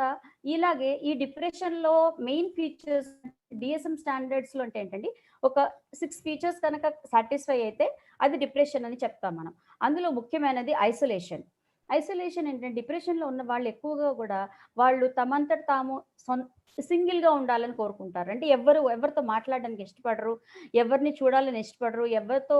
ఇలాగే ఈ డిప్రెషన్‌లో మెయిన్ ఫీచర్స్ DSM స్టాండర్డ్స్‌లో అంటే ఏంటండి, ఒక 6 ఫీచర్స్ కనుక సాటిస్ఫై అయితే అది డిప్రెషన్ అని చెప్తాం మనం. అందులో ముఖ్యమైనది ఐసోలేషన్. ఐసోలేషన్ ఏంటంటే, డిప్రెషన్‌లో ఉన్న వాళ్ళు ఎక్కువగా కూడా వాళ్ళు తమంతట తాము సింగిల్‌గా ఉండాలని కోరుకుంటారు. అంటే ఎవరితో మాట్లాడడానికి ఇష్టపడరు. ఎవరిని చూడాలని ఇష్టపడరు. ఎవరితో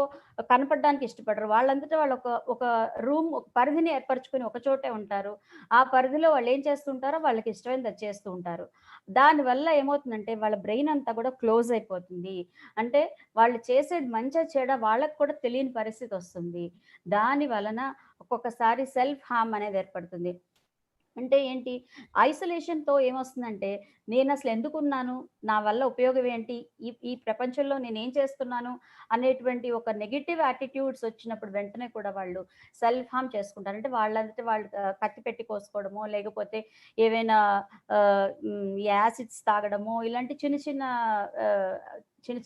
కనపడడానికి ఇష్టపడరు. వాళ్ళంతటా వాళ్ళు ఒక రూమ్, ఒక పరిధిని ఏర్పరచుకొని ఒక చోటే ఉంటారు. ఆ పరిధిలో వాళ్ళు ఏం చేస్తుంటారో వాళ్ళకి ఇష్టమైనది అది చేస్తూ ఉంటారు. దానివల్ల ఏమవుతుందంటే వాళ్ళ బ్రెయిన్ అంతా కూడా క్లోజ్ అయిపోతుంది. అంటే వాళ్ళు చేసేది మంచా చెడా వాళ్ళకి కూడా తెలియని పరిస్థితి వస్తుంది. దాని వలన ఒక్కొక్కసారి సెల్ఫ్ హార్మ్ అనేది ఏర్పడుతుంది. అంటే ఏంటి? ఐసోలేషన్‌తో ఏమొస్తుందంటే, నేనసలు ఎందుకున్నాను? నా వల్ల ఉపయోగం ఏంటి? ఈ ప్రపంచంలో నేనేం చేస్తున్నాను? అనేటువంటి ఒక నెగెటివ్ యాటిట్యూడ్స్ వచ్చినప్పుడు వెంటనే కూడా వాళ్ళు సెల్ఫ్ హార్మ్ చేసుకుంటారు. అంటే వాళ్ళంతట వాళ్ళు కత్తి పెట్టి కోసుకోవడమో, లేకపోతే ఏవైనా యాసిడ్స్ తాగడమో, ఇలాంటి ఆహ్,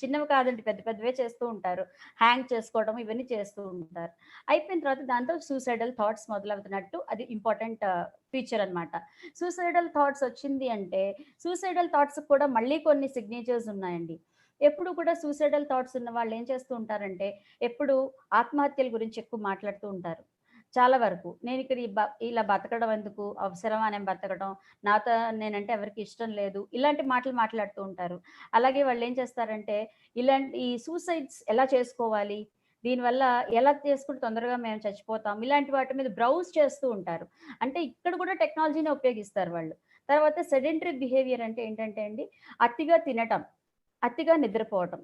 చిన్నవి కాదండి, పెద్ద పెద్దవే చేస్తూ ఉంటారు. హ్యాంగ్ చేసుకోవడం ఇవన్నీ చేస్తూ ఉంటారు. అయిపోయిన తర్వాత దాంతో సూసైడల్ థాట్స్ మొదలవుతున్నట్టు అది ఇంపార్టెంట్ ఫీచర్ అనమాట. సూసైడల్ థాట్స్ వచ్చింది అంటే, సూసైడల్ థాట్స్‌కి కూడా మళ్ళీ కొన్ని సిగ్నేచర్స్ ఉన్నాయండి. ఎప్పుడు కూడా సూసైడల్ థాట్స్ ఉన్న వాళ్ళు ఏం చేస్తూ ఉంటారంటే, ఎప్పుడు ఆత్మహత్యల గురించి ఎక్కువ మాట్లాడుతూ ఉంటారు. చాలా వరకు. నేనిక్కడ ఇలా బతకడం ఎందుకు? అవసరమా నేను బతకడం? నాతో నేనంటే ఎవరికీ ఇష్టం లేదు. ఇలాంటి మాటలు మాట్లాడుతూ ఉంటారు. అలాగే వాళ్ళేం చేస్తారంటే, ఈ సూసైడ్స్ ఎలా చేసుకోవాలి? దీనివల్ల ఎలా చేసుకుంటే తొందరగా మేము చచ్చిపోతాం? ఇలాంటి వాటి మీద బ్రౌజ్ చేస్తూ ఉంటారు. అంటే ఇక్కడ కూడా టెక్నాలజీనే ఉపయోగిస్తారు వాళ్ళు. తర్వాత సెడెంటరీ బిహేవియర్ అంటే ఏంటంటే అండి, అతిగా తినటం, అతిగా నిద్రపోవటం.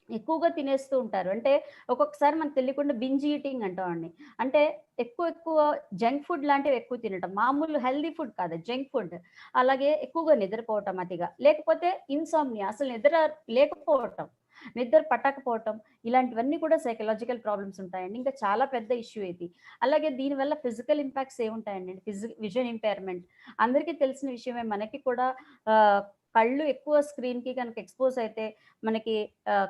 ఎక్కువగా తినేస్తూ ఉంటారు. అంటే ఒక్కొక్కసారి మనకు తెలియకుండా బింజ్ ఈటింగ్ అంటామండి. అంటే ఎక్కువ జంక్ ఫుడ్ లాంటివి ఎక్కువ తినటం. మామూలు హెల్తీ ఫుడ్ కాదు, జంక్ ఫుడ్. అలాగే ఎక్కువగా నిద్రపోవటం అతిగా. లేకపోతే ఇన్సామ్నియా, అసలు నిద్ర లేకపోవటం, నిద్ర పట్టకపోవటం, ఇలాంటివన్నీ కూడా సైకలాజికల్ ప్రాబ్లమ్స్ ఉంటాయండి. ఇంకా చాలా పెద్ద ఇష్యూ ఇది. అలాగే దీనివల్ల ఫిజికల్ ఇంపాక్ట్స్ ఏముంటాయండి? Vision impairment. అందరికీ తెలిసిన విషయమే. మనకి కూడా ఆహ్, కళ్ళు ఎక్కువ స్క్రీన్‌కి కనుక ఎక్స్‌పోజ్ అయితే మనకి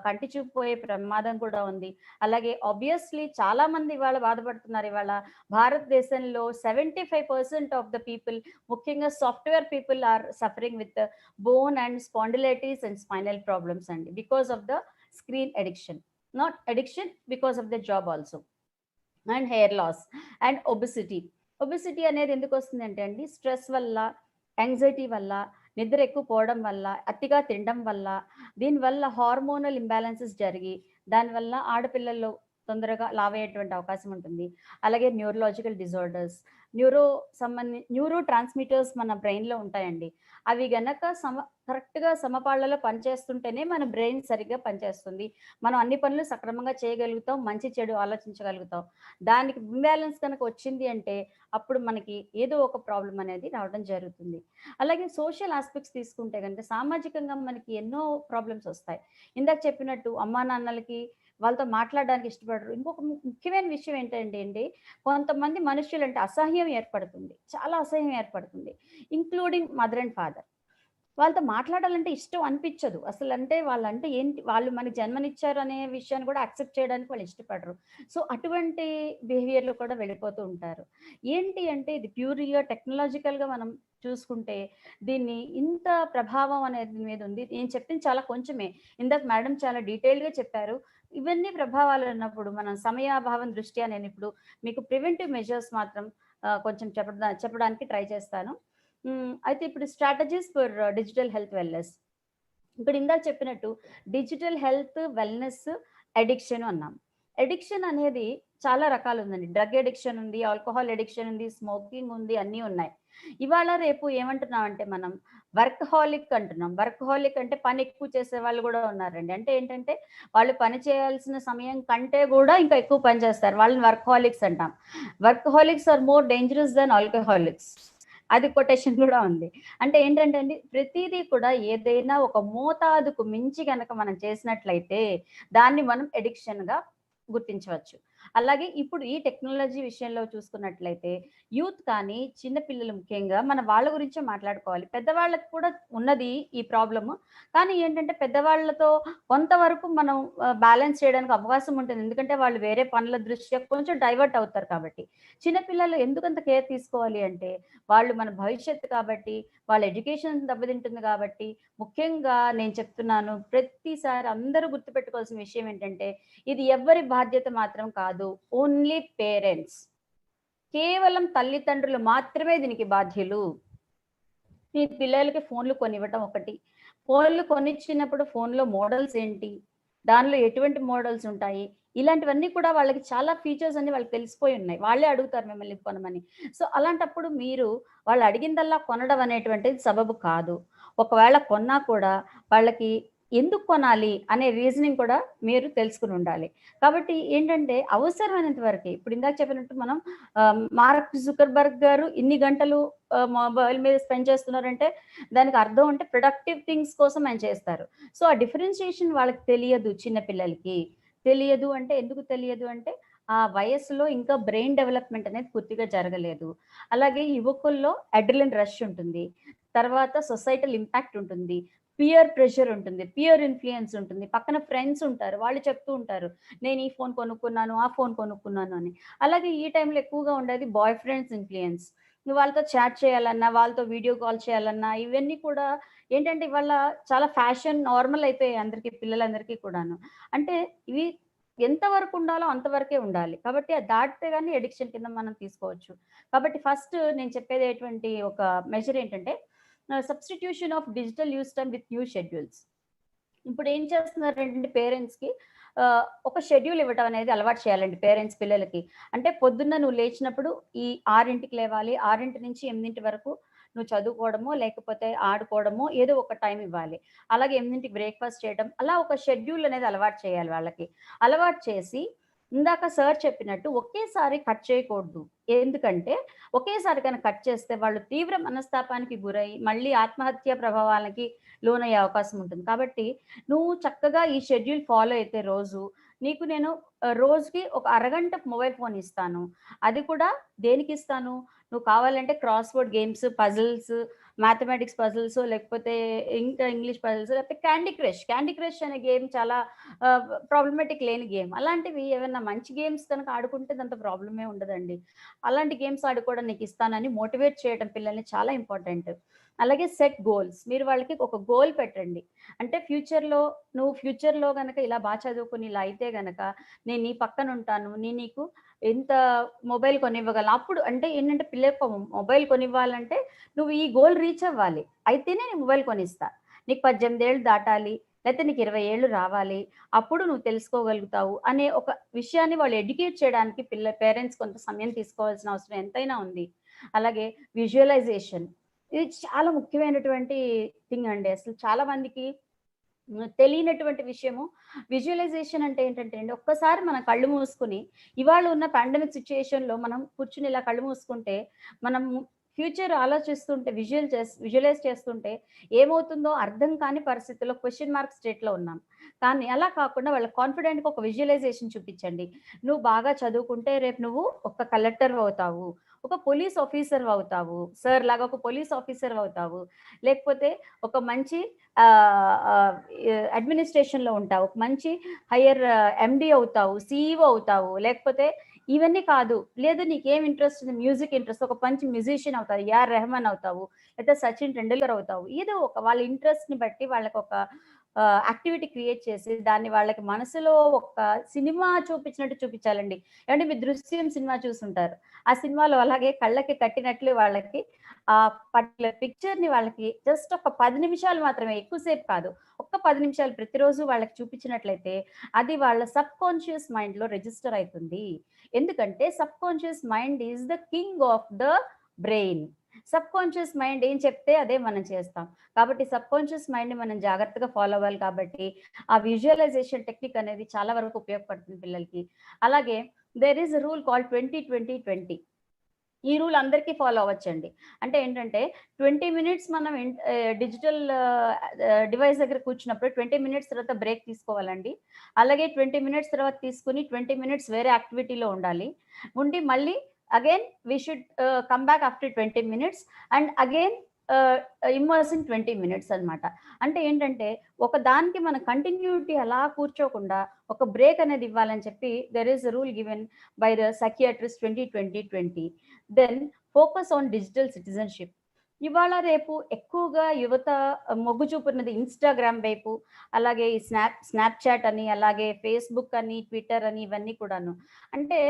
కంటి చూపు పోయే ప్రమాదం కూడా ఉంది. అలాగే ఆబ్వియస్‌లీ చాలా మంది ఇవాళ బాధపడుతున్నారు. ఇవాళ భారతదేశంలో 75% ఆఫ్ ద పీపుల్, ముఖ్యంగా software people are suffering with bone and spondylitis and spinal problems అండి. Because of the screen addiction. Not addiction, because of the job also. And hair loss and obesity. Obesity అనేది ఎందుకు వస్తుందంటే అండి, stress వల్ల, anxiety వల్ల, నిద్ర ఎక్కువ పోవడం వల్ల, అతిగా తినడం వల్ల, దీనివల్ల హార్మోనల్ ఇంబాలెన్సెస్ జరిగి, దానివల్ల ఆడపిల్లల్లో తొందరగా లావయ్యేటువంటి అవకాశం ఉంటుంది. అలాగే న్యూరలాజికల్ డిజార్డర్స్, న్యూరో ట్రాన్స్మిటర్స్ మన బ్రెయిన్‌లో ఉంటాయండి. అవి గనక కరెక్ట్‌గా సమపాళ్లలో పనిచేస్తుంటేనే మన బ్రెయిన్ సరిగ్గా పనిచేస్తుంది. మనం అన్ని పనులు సక్రమంగా చేయగలుగుతాం. మంచి చెడు ఆలోచించగలుగుతాం. దానికి ఇంబాలెన్స్ కనుక వచ్చింది అంటే అప్పుడు మనకి ఏదో ఒక ప్రాబ్లమ్ అనేది రావడం జరుగుతుంది. అలాగే సోషల్ ఆస్పెక్ట్స్ తీసుకుంటే గనుక సామాజికంగా మనకి ఎన్నో ప్రాబ్లమ్స్ వస్తాయి. ఇందాక చెప్పినట్టు అమ్మా నాన్నలకి వాళ్ళతో మాట్లాడడానికి ఇష్టపడరు. ఇంకొక ముఖ్యమైన విషయం ఏంటంటే అండి, కొంతమంది మనుషులంటే అసహ్యం ఏర్పడుతుంది. చాలా అసహ్యం ఏర్పడుతుంది. Including mother and father. వాళ్ళతో మాట్లాడాలంటే ఇష్టం అనిపించదు. అసలంటే వాళ్ళంటే ఏంటి, వాళ్ళు మనకి జన్మనిచ్చారు అనే విషయాన్ని కూడా యాక్సెప్ట్ చేయడానికి వాళ్ళు ఇష్టపడరు. సో, అటువంటి బిహేవియర్‌లో కూడా వెళ్ళిపోతూ ఉంటారు. ఏంటి అంటే ఇది ప్యూర్‌గా టెక్నాలజికల్‌గా మనం చూసుకుంటే దీన్ని ఇంత ప్రభావం అనేది దీని మీద ఉంది. నేను చెప్పింది చాలా కొంచెమే. ఇందాక మేడం చాలా డీటెయిల్డ్‌గా చెప్పారు. ఇవన్నీ ప్రభావాలు ఉన్నప్పుడు మనం సమయాభావం దృష్ట్యా నేనిప్పుడు మీకు ప్రివెంటివ్ మెజర్స్ మాత్రం కొంచెం చెప్పడానికి ట్రై చేస్తాను. అయితే ఇప్పుడు strategies for digital health wellness. ఇప్పుడు ఇందాక చెప్పినట్టు డిజిటల్ హెల్త్ వెల్‌నెస్ అడిక్షన్ అన్నాం. అడిక్షన్ అనేది చాలా రకాలు ఉందండి. డ్రగ్ అడిక్షన్ ఉంది, ఆల్కహాల్ అడిక్షన్ ఉంది, స్మోకింగ్ ఉంది, అన్నీ ఉన్నాయి. ఇవాళ రేపు ఏమంటున్నాం అంటే మనం వర్క్హాలిక్ అంటున్నాం. వర్క్హాలిక్ అంటే పని ఎక్కువ చేసే వాళ్ళు కూడా ఉన్నారండి. అంటే ఏంటంటే వాళ్ళు పని చేయాల్సిన సమయం కంటే కూడా ఇంకా ఎక్కువ పని చేస్తారు. వాళ్ళని వర్క్హాలిక్స్ అంటాం. Workaholics are more dangerous than alcoholics. అది కొటేషన్ కూడా ఉంది. అంటే ఏంటంటే అండి, ప్రతిదీ కూడా ఏదైనా ఒక మోతాదుకు మించి గనక మనం చేసినట్లయితే దాన్ని మనం అడిక్షన్‌గా గుర్తించవచ్చు. అలాగే ఇప్పుడు ఈ టెక్నాలజీ విషయంలో చూసుకున్నట్లయితే యూత్ కానీ, చిన్న పిల్లలు ముఖ్యంగా మన వాళ్ళ గురించే మాట్లాడుకోవాలి. పెద్దవాళ్ళకి కూడా ఉన్నది ఈ ప్రాబ్లమ్. కానీ ఏంటంటే పెద్దవాళ్ళతో కొంతవరకు మనం బ్యాలెన్స్ చేయడానికి అవకాశం ఉంటుంది. ఎందుకంటే వాళ్ళు వేరే పనుల దృష్ట్యా కొంచెం డైవర్ట్ అవుతారు కాబట్టి. చిన్న పిల్లలు ఎందుకంత కేర్ తీసుకోవాలి అంటే వాళ్ళు మన భవిష్యత్తు కాబట్టి, వాళ్ళ ఎడ్యుకేషన్ దెబ్బతింటుంది కాబట్టి, ముఖ్యంగా నేను చెప్తున్నాను, ప్రతిసారి అందరూ గుర్తుపెట్టుకోవాల్సిన విషయం ఏంటంటే ఇది ఎవ్వరి బాధ్యత మాత్రం కాదు. Only parents. కేవలం తల్లిదండ్రులు మాత్రమే దీనికి బాధ్యులు. మీ పిల్లలకి ఫోన్లు కొనివ్వటం ఒకటి. ఫోన్లు కొనిచ్చినప్పుడు ఫోన్‌లో మోడల్స్ ఏంటి? దానిలో ఎటువంటి మోడల్స్ ఉంటాయి? ఇలాంటివన్నీ కూడా వాళ్ళకి చాలా ఫీచర్స్ అన్నీ వాళ్ళకి తెలిసిపోయి ఉన్నాయి. వాళ్ళే అడుగుతారు మిమ్మల్ని కొనమని. సో, అలాంటప్పుడు మీరు వాళ్ళు అడిగిందల్లా కొనడం అనేటువంటిది సబబు కాదు. ఒకవేళ కొన్నా కూడా వాళ్ళకి ఎందుకు కొనాలి అనే రీజనింగ్ కూడా మీరు తెలుసుకొని ఉండాలి. కాబట్టి ఏంటంటే అవసరమైనంత వరకే. ఇప్పుడు ఇందాక చెప్పినట్టు మనం మార్క్ జుకర్బర్గ్ గారు ఇన్ని గంటలు మొబైల్ మీద స్పెండ్ చేస్తున్నారంటే దానికి అర్థం అంటే ప్రొడక్టివ్ థింగ్స్ కోసం ఆయన చేస్తారు. సో, ఆ డిఫరెన్షియేషన్ వాళ్ళకి తెలియదు చిన్న పిల్లలకి. తెలియదు అంటే ఎందుకు తెలియదు అంటే ఆ వయస్సులో ఇంకా బ్రెయిన్ డెవలప్‌మెంట్ అనేది పూర్తిగా జరగలేదు. అలాగే యువకుల్లో అడ్రినలిన్ రష్ ఉంటుంది. తర్వాత సొసైటల్ ఇంపాక్ట్ ఉంటుంది. పియర్ ప్రెషర్ ఉంటుంది. పియర్ ఇన్‌ఫ్లూయెన్స్ ఉంటుంది. పక్కన ఫ్రెండ్స్ ఉంటారు. వాళ్ళు చెప్తూ ఉంటారు. నేను ఈ ఫోన్ కొనుక్కున్నాను, ఆ ఫోన్ కొనుక్కున్నాను అని. అలాగే ఈ టైంలో ఎక్కువగా ఉండేది బాయ్ ఫ్రెండ్స్ ఇన్‌ఫ్లూయెన్స్. వాళ్ళతో చాట్ చేయాలన్నా, వాళ్ళతో వీడియో కాల్ చేయాలన్నా ఇవన్నీ కూడా ఏంటంటే ఇవాళ చాలా ఫ్యాషన్ నార్మల్ అయిపోయాయి అందరికి, పిల్లలందరికీ కూడాను. అంటే ఇవి ఎంతవరకు ఉండాలో అంతవరకే ఉండాలి. కాబట్టి అది దాటితే గాని అడిక్షన్ కింద మనం తీసుకోవచ్చు. కాబట్టి ఫస్ట్ నేను చెప్పేది ఒక మెజర్ ఏంటంటే substitution of digital use time with new schedules. ఇప్పుడు ఏం చేస్తున్నారంటే పేరెంట్స్‌కి ఒక షెడ్యూల్ ఇవ్వటం అనేది అలవాటు చేయాలండి పేరెంట్స్ పిల్లలకి. అంటే పొద్దున్న నువ్వు లేచినప్పుడు ఈ 6కి లేవాలి. 6 నుంచి 8 వరకు నువ్వు చదువుకోవడమో, లేకపోతే ఆడుకోవడమో ఏదో ఒక టైం ఇవ్వాలి. అలాగే 8కి బ్రేక్‌ఫాస్ట్ చేయడం. అలా ఒక షెడ్యూల్ అనేది అలవాటు చేయాలి వాళ్ళకి. అలవాటు చేసి ఇందాక సార్ చెప్పినట్టు ఒకేసారి కట్ చేయకూడదు. ఎందుకంటే ఒకేసారి కనుక కట్ చేస్తే వాళ్ళు తీవ్ర మనస్తాపానికి గురై మళ్ళీ ఆత్మహత్య ప్రభావాలకి లోనయ్యే అవకాశం ఉంటుంది. కాబట్టి నువ్వు చక్కగా ఈ షెడ్యూల్ ఫాలో అయితే రోజు నీకు నేను రోజుకి ఒక అరగంట మొబైల్ ఫోన్ ఇస్తాను. అది కూడా దేనికిస్తాను? నువ్వు కావాలంటే crossword games, puzzles, mathematics puzzles లేకపోతే ఇంకా ఇంగ్లీష్ పజిల్స్ లేకపోతే క్యాండీ క్రష్ అనే గేమ్ చాలా ప్రాబ్లమాటిక్ లేని గేమ్. అలాంటివి ఏవన్నా మంచి గేమ్స్ కనుక ఆడుకుంటే అంత ప్రాబ్లమే ఉండదండి. అలాంటి గేమ్స్ ఆడుకోవడం నీకు ఇస్తానని మోటివేట్ చేయడం పిల్లల్ని చాలా ఇంపార్టెంట్. అలాగే సెట్ గోల్స్. మీరు వాళ్ళకి ఒక గోల్ పెట్టండి. అంటే నువ్వు ఫ్యూచర్‌లో గనక ఇలా చదువుకొని ఇలా అయితే గనక నేను నీ పక్కన ఉంటాను. నీకు ఎంత మొబైల్ కొనివ్వగలను. అప్పుడు అంటే ఏంటంటే పిల్లలకు మొబైల్ కొనివ్వాలంటే నువ్వు ఈ గోల్ రీచ్ అవ్వాలి. అయితేనే నేను మొబైల్ కొనిస్తా. నీకు 18 ఏళ్ళు దాటాలి. లేకపోతే నీకు 20 ఏళ్ళు రావాలి. అప్పుడు నువ్వు తెలుసుకోగలుగుతావు అనే ఒక విషయాన్ని వాళ్ళు ఎడ్యుకేట్ చేయడానికి పేరెంట్స్ కొంత సమయం తీసుకోవాల్సిన అవసరం ఎంతైనా ఉంది. అలాగే విజువలైజేషన్. ఇది చాలా ముఖ్యమైనటువంటి థింగ్ అండి. అసలు చాలా మందికి తెలియనటువంటి విషయము. విజువలైజేషన్ అంటే ఏంటంటే అండి, ఒక్కసారి మన కళ్ళు మూసుకొని ఇవాళ ఉన్న పాండమిక్ సిట్యుయేషన్‌లో మనం కూర్చొని ఇలా కళ్ళు మూసుకుంటే మనం ఫ్యూచర్ ఆలోచిస్తుంటే విజువలైజ్ చేస్తుంటే ఏమవుతుందో అర్థం కాని పరిస్థితుల్లో క్వెషన్ మార్క్ స్టేట్‌లో ఉన్నాం. కానీ అలా కాకుండా వాళ్ళకి కాన్ఫిడెంట్‌గా ఒక విజువలైజేషన్ చూపించండి. నువ్వు బాగా చదువుకుంటే రేపు నువ్వు ఒక కలెక్టర్ అవుతావు. ఒక పోలీస్ ఆఫీసర్ అవుతావు. సార్ లాగా ఒక పోలీస్ ఆఫీసర్ అవుతావు. లేకపోతే ఒక మంచి అడ్మినిస్ట్రేషన్‌లో ఉంటావు. ఒక మంచి హైయర్ ఎండీ అవుతావు. సీఈఓ అవుతావు. లేకపోతే ఇవన్నీ కాదు. లేదు నీకేం ఇంట్రెస్ట్ ఉంది, మ్యూజిక్ ఇంట్రెస్ట్, ఒక మంచి మ్యూజిషియన్ అవుతావు. ఏఆర్ రెహమాన్ అవుతావు. లేకపోతే సచిన్ టెండూల్కర్ అవుతావు. ఏదో ఒక వాళ్ళ ఇంట్రెస్ట్‌ని బట్టి వాళ్ళకొక యాక్టివిటీ క్రియేట్ చేసి దాన్ని వాళ్ళకి మనసులో ఒక సినిమా చూపించినట్టు చూపించాలండి. ఏమంటే మీరు 'దృశ్యం' సినిమా చూసుంటారు. ఆ సినిమాలో అలాగే కళ్ళకి కట్టినట్లు వాళ్ళకి ఆ పర్టికులర్ పిక్చర్ని వాళ్ళకి జస్ట్ ఒక 10 నిమిషాలు మాత్రమే, ఎక్కువసేపు కాదు, ఒక్క 10 నిమిషాలు ప్రతిరోజు వాళ్ళకి చూపించినట్లయితే అది వాళ్ళ సబ్ కాన్షియస్ మైండ్లో రిజిస్టర్ అవుతుంది. ఎందుకంటే sub conscious mind is the king of the brain. Sub conscious mind ఏం చెప్తే అదే మనం చేస్తాం. కాబట్టి సబ్ కాన్షియస్ మైండ్ని మనం జాగ్రత్తగా ఫాలో అవ్వాలి. కాబట్టి ఆ విజువలైజేషన్ టెక్నిక్ అనేది చాలా వరకు ఉపయోగపడుతుంది పిల్లలకి. అలాగే there is a rule called 20-20-20. ఈ రూల్ అందరికీ ఫాలో అవ్వచ్చండి. అంటే ఏంటంటే 20 మినిట్స్ మనం డిజిటల్ డివైస్ దగ్గర కూర్చున్నప్పుడు 20 మినిట్స్ తర్వాత బ్రేక్ తీసుకోవాలండి. అలాగే 20 మినిట్స్ తర్వాత తీసుకుని 20 మినిట్స్ వేరే యాక్టివిటీలో ఉండి మళ్ళీ again we should come back after 20 minutes and again immersing 20 minutes అనమాట. అంటే ఏంటంటే ఒక దానికి మన కంటిన్యూటీ అలా కూర్చోకుండా ఒక బ్రేక్ అనేది ఇవ్వాలని చెప్పి there is a rule given by the psychiatrist 20-20-20. Then focus on digital citizenship. ఇవాళ రేపు ఎక్కువగా యువత మొగ్గు చూపున్నది ఇన్స్టాగ్రామ్ వైపు, అలాగే ఈ స్నాప్చాట్ అని, అలాగే ఫేస్బుక్ అని, ట్విట్టర్ అని, ఇవన్నీ కూడాను. అంటే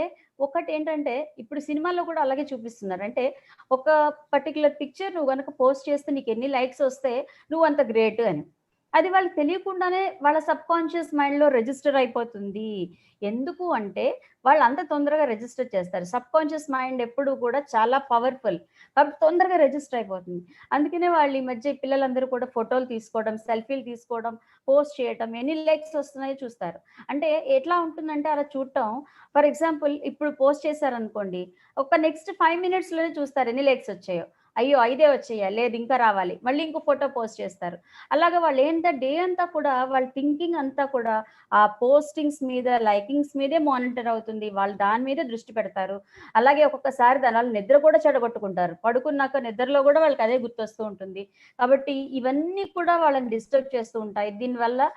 ఒకటి ఏంటంటే ఇప్పుడు సినిమాల్లో కూడా అలాగే చూపిస్తున్నారు. అంటే ఒక పర్టికులర్ పిక్చర్ నువ్వు కనుక పోస్ట్ చేస్తే నీకు ఎన్ని లైక్స్ వస్తే నువ్వు అంత గ్రేట్ అని. అది వాళ్ళకి తెలియకుండానే వాళ్ళ సబ్ కాన్షియస్ మైండ్లో రిజిస్టర్ అయిపోతుంది. ఎందుకు అంటే వాళ్ళు అంత తొందరగా రిజిస్టర్ చేస్తారు. సబ్ కాన్షియస్ మైండ్ ఎప్పుడు కూడా చాలా పవర్ఫుల్, కాబట్టి తొందరగా రిజిస్టర్ అయిపోతుంది. అందుకనే వాళ్ళు ఈ మధ్య పిల్లలందరూ కూడా ఫోటోలు తీసుకోవడం, సెల్ఫీలు తీసుకోవడం, పోస్ట్ చేయడం, ఎన్ని లైక్స్ వస్తున్నాయో చూస్తారు. అంటే ఎట్లా ఉంటుందంటే అలా చూడటం, ఫర్ ఎగ్జాంపుల్ ఇప్పుడు పోస్ట్ చేశారనుకోండి, ఒక నెక్స్ట్ 5 మినిట్స్లోనే చూస్తారు ఎన్ని లైక్స్ వచ్చాయో. అయ్యో 5 వచ్చాయా, లేదు ఇంకా రావాలి, మళ్ళీ ఇంకో ఫోటో పోస్ట్ చేస్తారు. అలాగా వాళ్ళు డే అంతా కూడా వాళ్ళ థింకింగ్ అంతా కూడా ఆ పోస్టింగ్స్ మీద, లైకింగ్స్ మీదే మానిటర్ అవుతుంది. వాళ్ళు దాని మీద దృష్టి పెడతారు. అలాగే ఒక్కొక్కసారి దాని నిద్ర కూడా చెడగొట్టుకుంటారు. పడుకున్నాక నిద్రలో కూడా వాళ్ళకి అదే గుర్తొస్తూ ఉంటుంది. కాబట్టి ఇవన్నీ కూడా వాళ్ళని డిస్టర్బ్ చేస్తూ ఉంటాయి. దీనివల్ల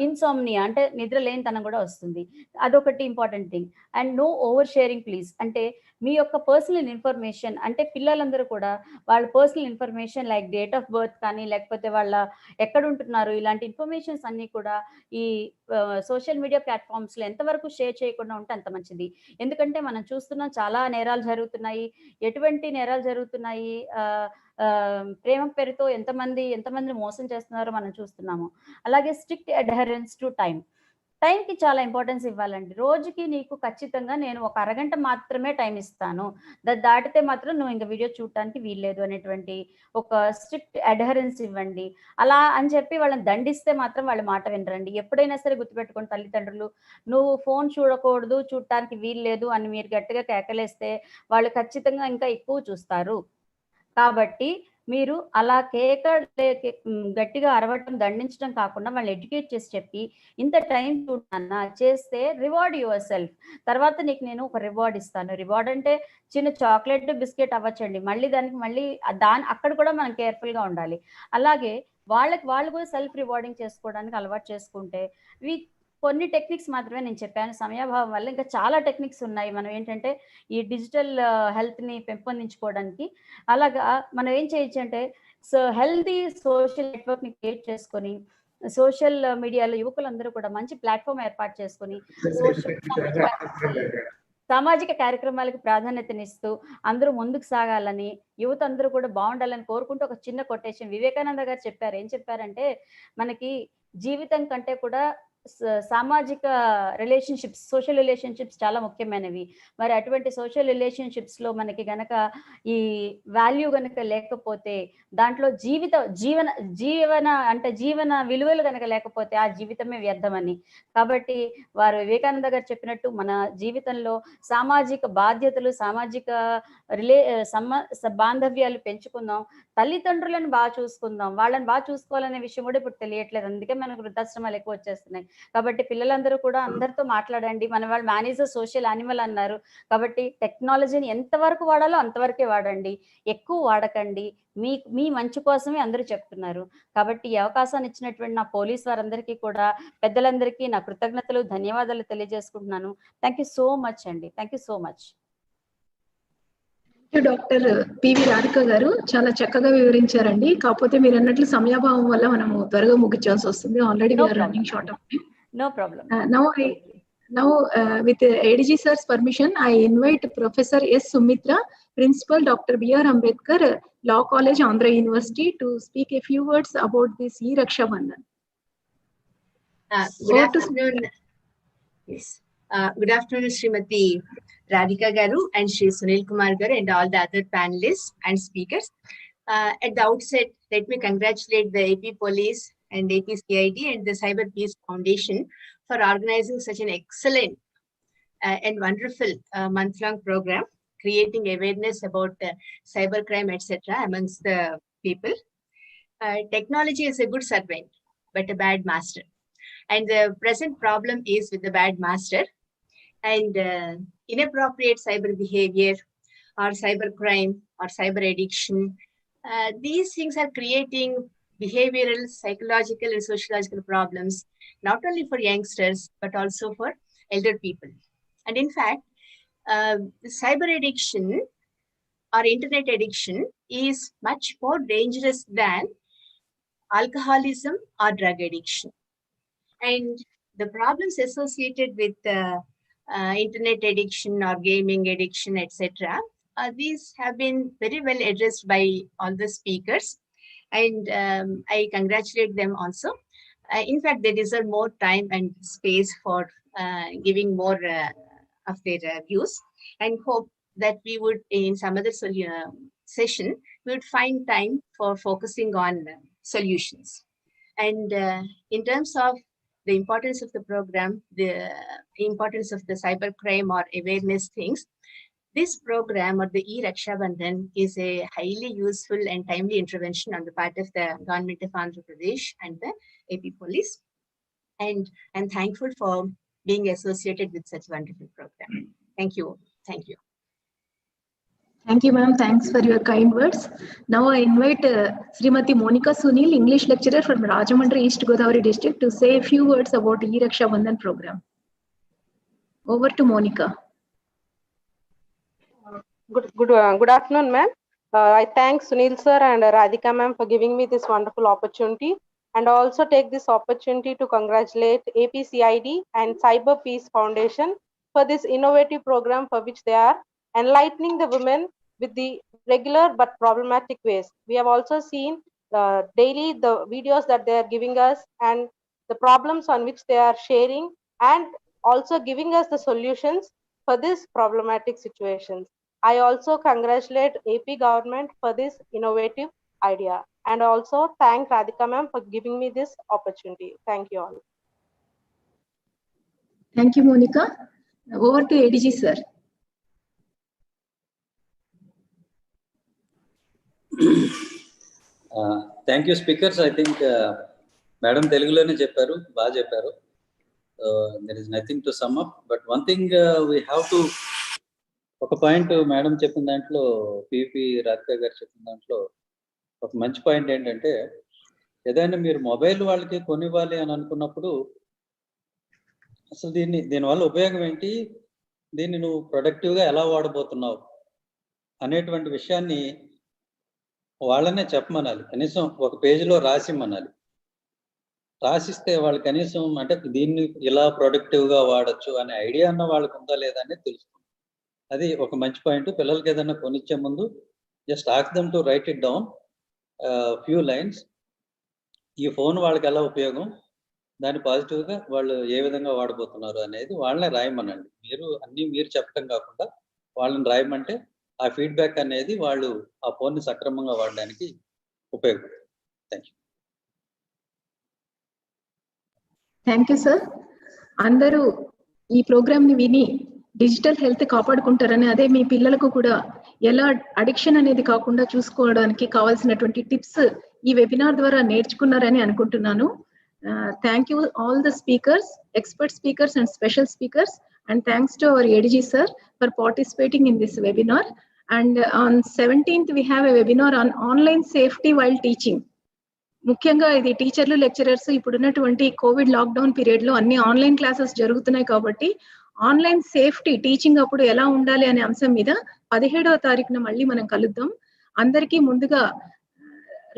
ఇన్సోమ్నియా అంటే నిద్ర లేనితనం కూడా వస్తుంది. అదొకటి important thing. And no over sharing please. అంటే మీ యొక్క పర్సనల్ ఇన్ఫర్మేషన్, అంటే పిల్లలందరూ కూడా వాళ్ళ personal information like date of birth కానీ, లేకపోతే వాళ్ళ ఎక్కడ ఉంటున్నారు, ఇలాంటి ఇన్ఫర్మేషన్స్ అన్నీ కూడా ఈ సోషల్ మీడియా ప్లాట్ఫామ్స్లో ఎంతవరకు షేర్ చేయకుండా ఉంటే అంత మంచిది. ఎందుకంటే మనం చూస్తున్నాం చాలా నేరాలు జరుగుతున్నాయి. ఎటువంటి నేరాలు జరుగుతున్నాయి, ప్రేమ పేరుతో ఎంతమంది మోసం చేస్తున్నారో మనం చూస్తున్నాము. అలాగే స్ట్రిక్ట్ అడ్హరెన్స్ టు టైంకి చాలా ఇంపార్టెన్స్ ఇవ్వాలండి. రోజుకి నీకు ఖచ్చితంగా నేను ఒక అరగంట మాత్రమే టైం ఇస్తాను, దాటితే మాత్రం నువ్వు ఇంకా వీడియో చూడటానికి వీల్లేదు అనేటువంటి ఒక స్ట్రిక్ట్ అడ్హరెన్స్ ఇవ్వండి. అలా అని చెప్పి వాళ్ళని దండిస్తే మాత్రం వాళ్ళ మాట వినరండి. ఎప్పుడైనా సరే గుర్తుపెట్టుకోండి తల్లిదండ్రులు, నువ్వు ఫోన్ చూడకూడదు, చూడటానికి వీల్లేదు అని మీరు గట్టిగా కేకలేస్తే వాళ్ళు ఖచ్చితంగా ఇంకా ఎక్కువ చూస్తారు. కాబట్టి మీరు అలా గట్టిగా అరవటం, దండించడం కాకుండా వాళ్ళు ఎడ్యుకేట్ చేసి చెప్పి ఇంత టైం చూడన్నా చేస్తే రివార్డ్ యువర్ సెల్ఫ్, తర్వాత నీకు నేను ఒక రివార్డ్ ఇస్తాను. రివార్డ్ అంటే చిన్న చాక్లెట్, బిస్కెట్ అవ్వచ్చండి. మళ్ళీ అక్కడ కూడా మనం కేర్ఫుల్గా ఉండాలి. అలాగే వాళ్ళు కూడా సెల్ఫ్ రివార్డింగ్ చేసుకోవడానికి అలవాటు చేసుకుంటే, కొన్ని టెక్నిక్స్ మాత్రమే నేను చెప్పాను, సమయాభావం వల్ల ఇంకా చాలా టెక్నిక్స్ ఉన్నాయి. మనం ఏంటంటే ఈ డిజిటల్ హెల్త్ని పెంపొందించుకోవడానికి అలాగా మనం ఏం చేయొచ్చు అంటే హెల్తీ సోషల్ నెట్వర్క్ని క్రియేట్ చేసుకొని, సోషల్ మీడియాలో యువకులందరూ కూడా మంచి ప్లాట్ఫామ్ ఏర్పాటు చేసుకొని సామాజిక కార్యక్రమాలకు ప్రాధాన్యతనిస్తూ అందరూ ముందుకు సాగాలని, యువత అందరూ కూడా బాగుండాలని కోరుకుంటూ ఒక చిన్న కొటేషన్ వివేకానంద గారు చెప్పారు. ఏం చెప్పారంటే, మనకి జీవితం కంటే కూడా సామాజిక రిలేషన్షిప్స్, సోషల్ రిలేషన్షిప్స్ చాలా ముఖ్యమైనవి. మరి అటువంటి సోషల్ రిలేషన్షిప్స్లో మనకి గనక ఈ వాల్యూ గనక లేకపోతే, దాంట్లో జీవన విలువలు గనక లేకపోతే ఆ జీవితమే వ్యర్థమని. కాబట్టి వారు వివేకానంద గారు చెప్పినట్టు మన జీవితంలో సామాజిక బాధ్యతలు, సామాజిక బాంధవ్యాలు పెంచుకుందాం, తల్లిదండ్రులను బాగా చూసుకుందాం. వాళ్ళని బాగా చూసుకోవాలనే విషయం కూడా ఇప్పుడు తెలియట్లేదు. అందుకే మనకు వృద్ధాశ్రమాలు ఎక్కువ వచ్చేస్తున్నాయి. కాబట్టి పిల్లలందరూ కూడా అందరితో మాట్లాడండి. మన వాళ్ళు మేనేజ్ సోషల్ యానిమల్ అన్నారు. కాబట్టి టెక్నాలజీని ఎంతవరకు వాడాలో అంతవరకే వాడండి, ఎక్కువ వాడకండి. మీ మంచి కోసమే అందరూ చెప్తున్నారు. కాబట్టి ఈ అవకాశాన్ని ఇచ్చినటువంటి నా పోలీస్ వారందరికీ కూడా, పెద్దలందరికీ నా కృతజ్ఞతలు, ధన్యవాదాలు తెలియజేసుకుంటున్నాను. థ్యాంక్ యూ సో మచ్ అండి. Thank you so much. Doctor PV Radhika గారు చాలా చక్కగా వివరించారండి. కాకపోతే మీరు అన్నట్లు సమయాభావం వల్ల మనము త్వరగా ముగించాల్సి వస్తుంది. Already running short of time. No problem. Now, with ADG sir's permission, I invite Professor S. Sumitra, Principal Dr. B.R. Ambedkar, Law College, Andhra University, to speak a few words about this E-Raksha Bandhan. Good afternoon. Yes. Good afternoon, Srimati Radhika Garu and Shri Sunil Kumar Garu and all the other panelists and speakers. At the outset, let me congratulate the AP Police and AP CID and the Cyber Peace Foundation for organizing such an excellent and wonderful month-long program, creating awareness about cybercrime, etc. amongst the people. Technology is a good servant, but a bad master. And the present problem is with the bad master and inappropriate cyber behavior or cybercrime or cyber addiction. These things are creating behavioral, psychological, and sociological problems, not only for youngsters, but also for elder people. And in fact, cyber addiction or internet addiction is much more dangerous than alcoholism or drug addiction. And the problems associated with internet addiction or gaming addiction, etc., these have been very well addressed by all the speakers, and I congratulate them also. In fact, they deserve more time and space for giving more of their views, and hope that we would, in some other session, we would find time for focusing on solutions. And in terms of the importance of the program, the importance of the cybercrime or awareness things, this program or the E-Raksha Bandhan is a highly useful and timely intervention on the part of the government of Andhra Pradesh and the AP Police. And I'm thankful for being associated with such a wonderful program. Thank you. Thank you. Thank you, ma'am. Thanks for your kind words. Now I invite Srimati Monica Sunil, English lecturer from Rajamundry, East Godavari district, to say a few words about E-Raksha Bandhan program. Over to Monica. Good afternoon, ma'am. I thank Sunil sir and Radhika ma'am for giving me this wonderful opportunity, and also take this opportunity to congratulate APCID and Cyber Peace Foundation for this innovative program for which they are enlightening the women with the regular but problematic ways. We have also seen daily the videos that they are giving us and the problems on which they are sharing, and also giving us the solutions for this problematic situations. I also congratulate AP government for this innovative idea, and also thank Radhika ma'am for giving me this opportunity. Thank you all. Thank you, Monica. Over to ADG sir. Thank you, speakers. I think Madam Telugulone chepparu, baga chepparu. There is nothing to sum up, but one thing we have to, ఒక point madam చెప్పిన దాంట్లో, PP Radhika గారు చెప్పిన దాంట్లో ఒక మంచి point ఏంటంటే, ఏదైనా మీరు మొబైల్ వాళ్ళకి కొనివ్వాలి అని అనుకున్నప్పుడు అసలు దీనివల్ల ఉపయోగం ఏంటి, దీన్ని నువ్వు ప్రొడక్టివ్గా ఎలా వాడబోతున్నావు అనేటువంటి విషయాన్ని వాళ్ళనే చెప్పమనాలి. కనీసం ఒక పేజీలో రాసిమ్మనాలి. రాసిస్తే వాళ్ళు కనీసం అంటే దీన్ని ఇలా ప్రొడక్టివ్గా వాడచ్చు అనే ఐడియా అన్న వాళ్ళకు ఉందా లేదా అనేది తెలుస్తుంది. అది ఒక మంచి పాయింట్. పిల్లలకి ఏదైనా కొనిచ్చే ముందు just ask them to right it down few lines. ఈ ఫోన్ వాళ్ళకి ఎలా ఉపయోగం, దాన్ని పాజిటివ్గా వాళ్ళు ఏ విధంగా వాడబోతున్నారు అనేది వాళ్ళనే రాయమనండి. మీరు చెప్పడం కాకుండా వాళ్ళని రాయమంటే ఆ ఫీడ్బ్యాక్ అనేది వాళ్ళు ఆ ఫోన్ని సక్రమంగా వాడడానికి ఉపయోగపడుతుంది. Thank you. Thank you sir. అందరూ ఈ ప్రోగ్రామ్ ని విని డిజిటల్ హెల్త్ కాపాడుకుంటారని, అదే మీ పిల్లలకు కూడా ఎలా అడిక్షన్ అనేది కాకుండా చూసుకోవడానికి కావాల్సినటువంటి టిప్స్ ఈ వెబినార్ ద్వారా నేర్చుకున్నారని అనుకుంటున్నాను. Thank you all the speakers, expert speakers and special speakers, and thanks to our ADG sir for participating in this webinar. And on 17th we have a webinar on online safety while teaching. ముఖ్యంగా ఇది టీచర్లు, lecturers ఇప్పుడున్నటువంటి Covid lockdown period లో అన్ని online classes జరుగుతున్నాయి కాబట్టి online safety teaching అప్పుడు ఎలా ఉండాలి అనే అంశం మీద 17వ తారీఖున మళ్ళీ మనం కలుద్దాం. అందరికీ ముందుగా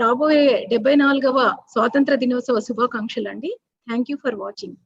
రాబోయే 74వ స్వాతంత్ర దినోత్సవ శుభాకాంక్షలు అండి. Thank you for watching.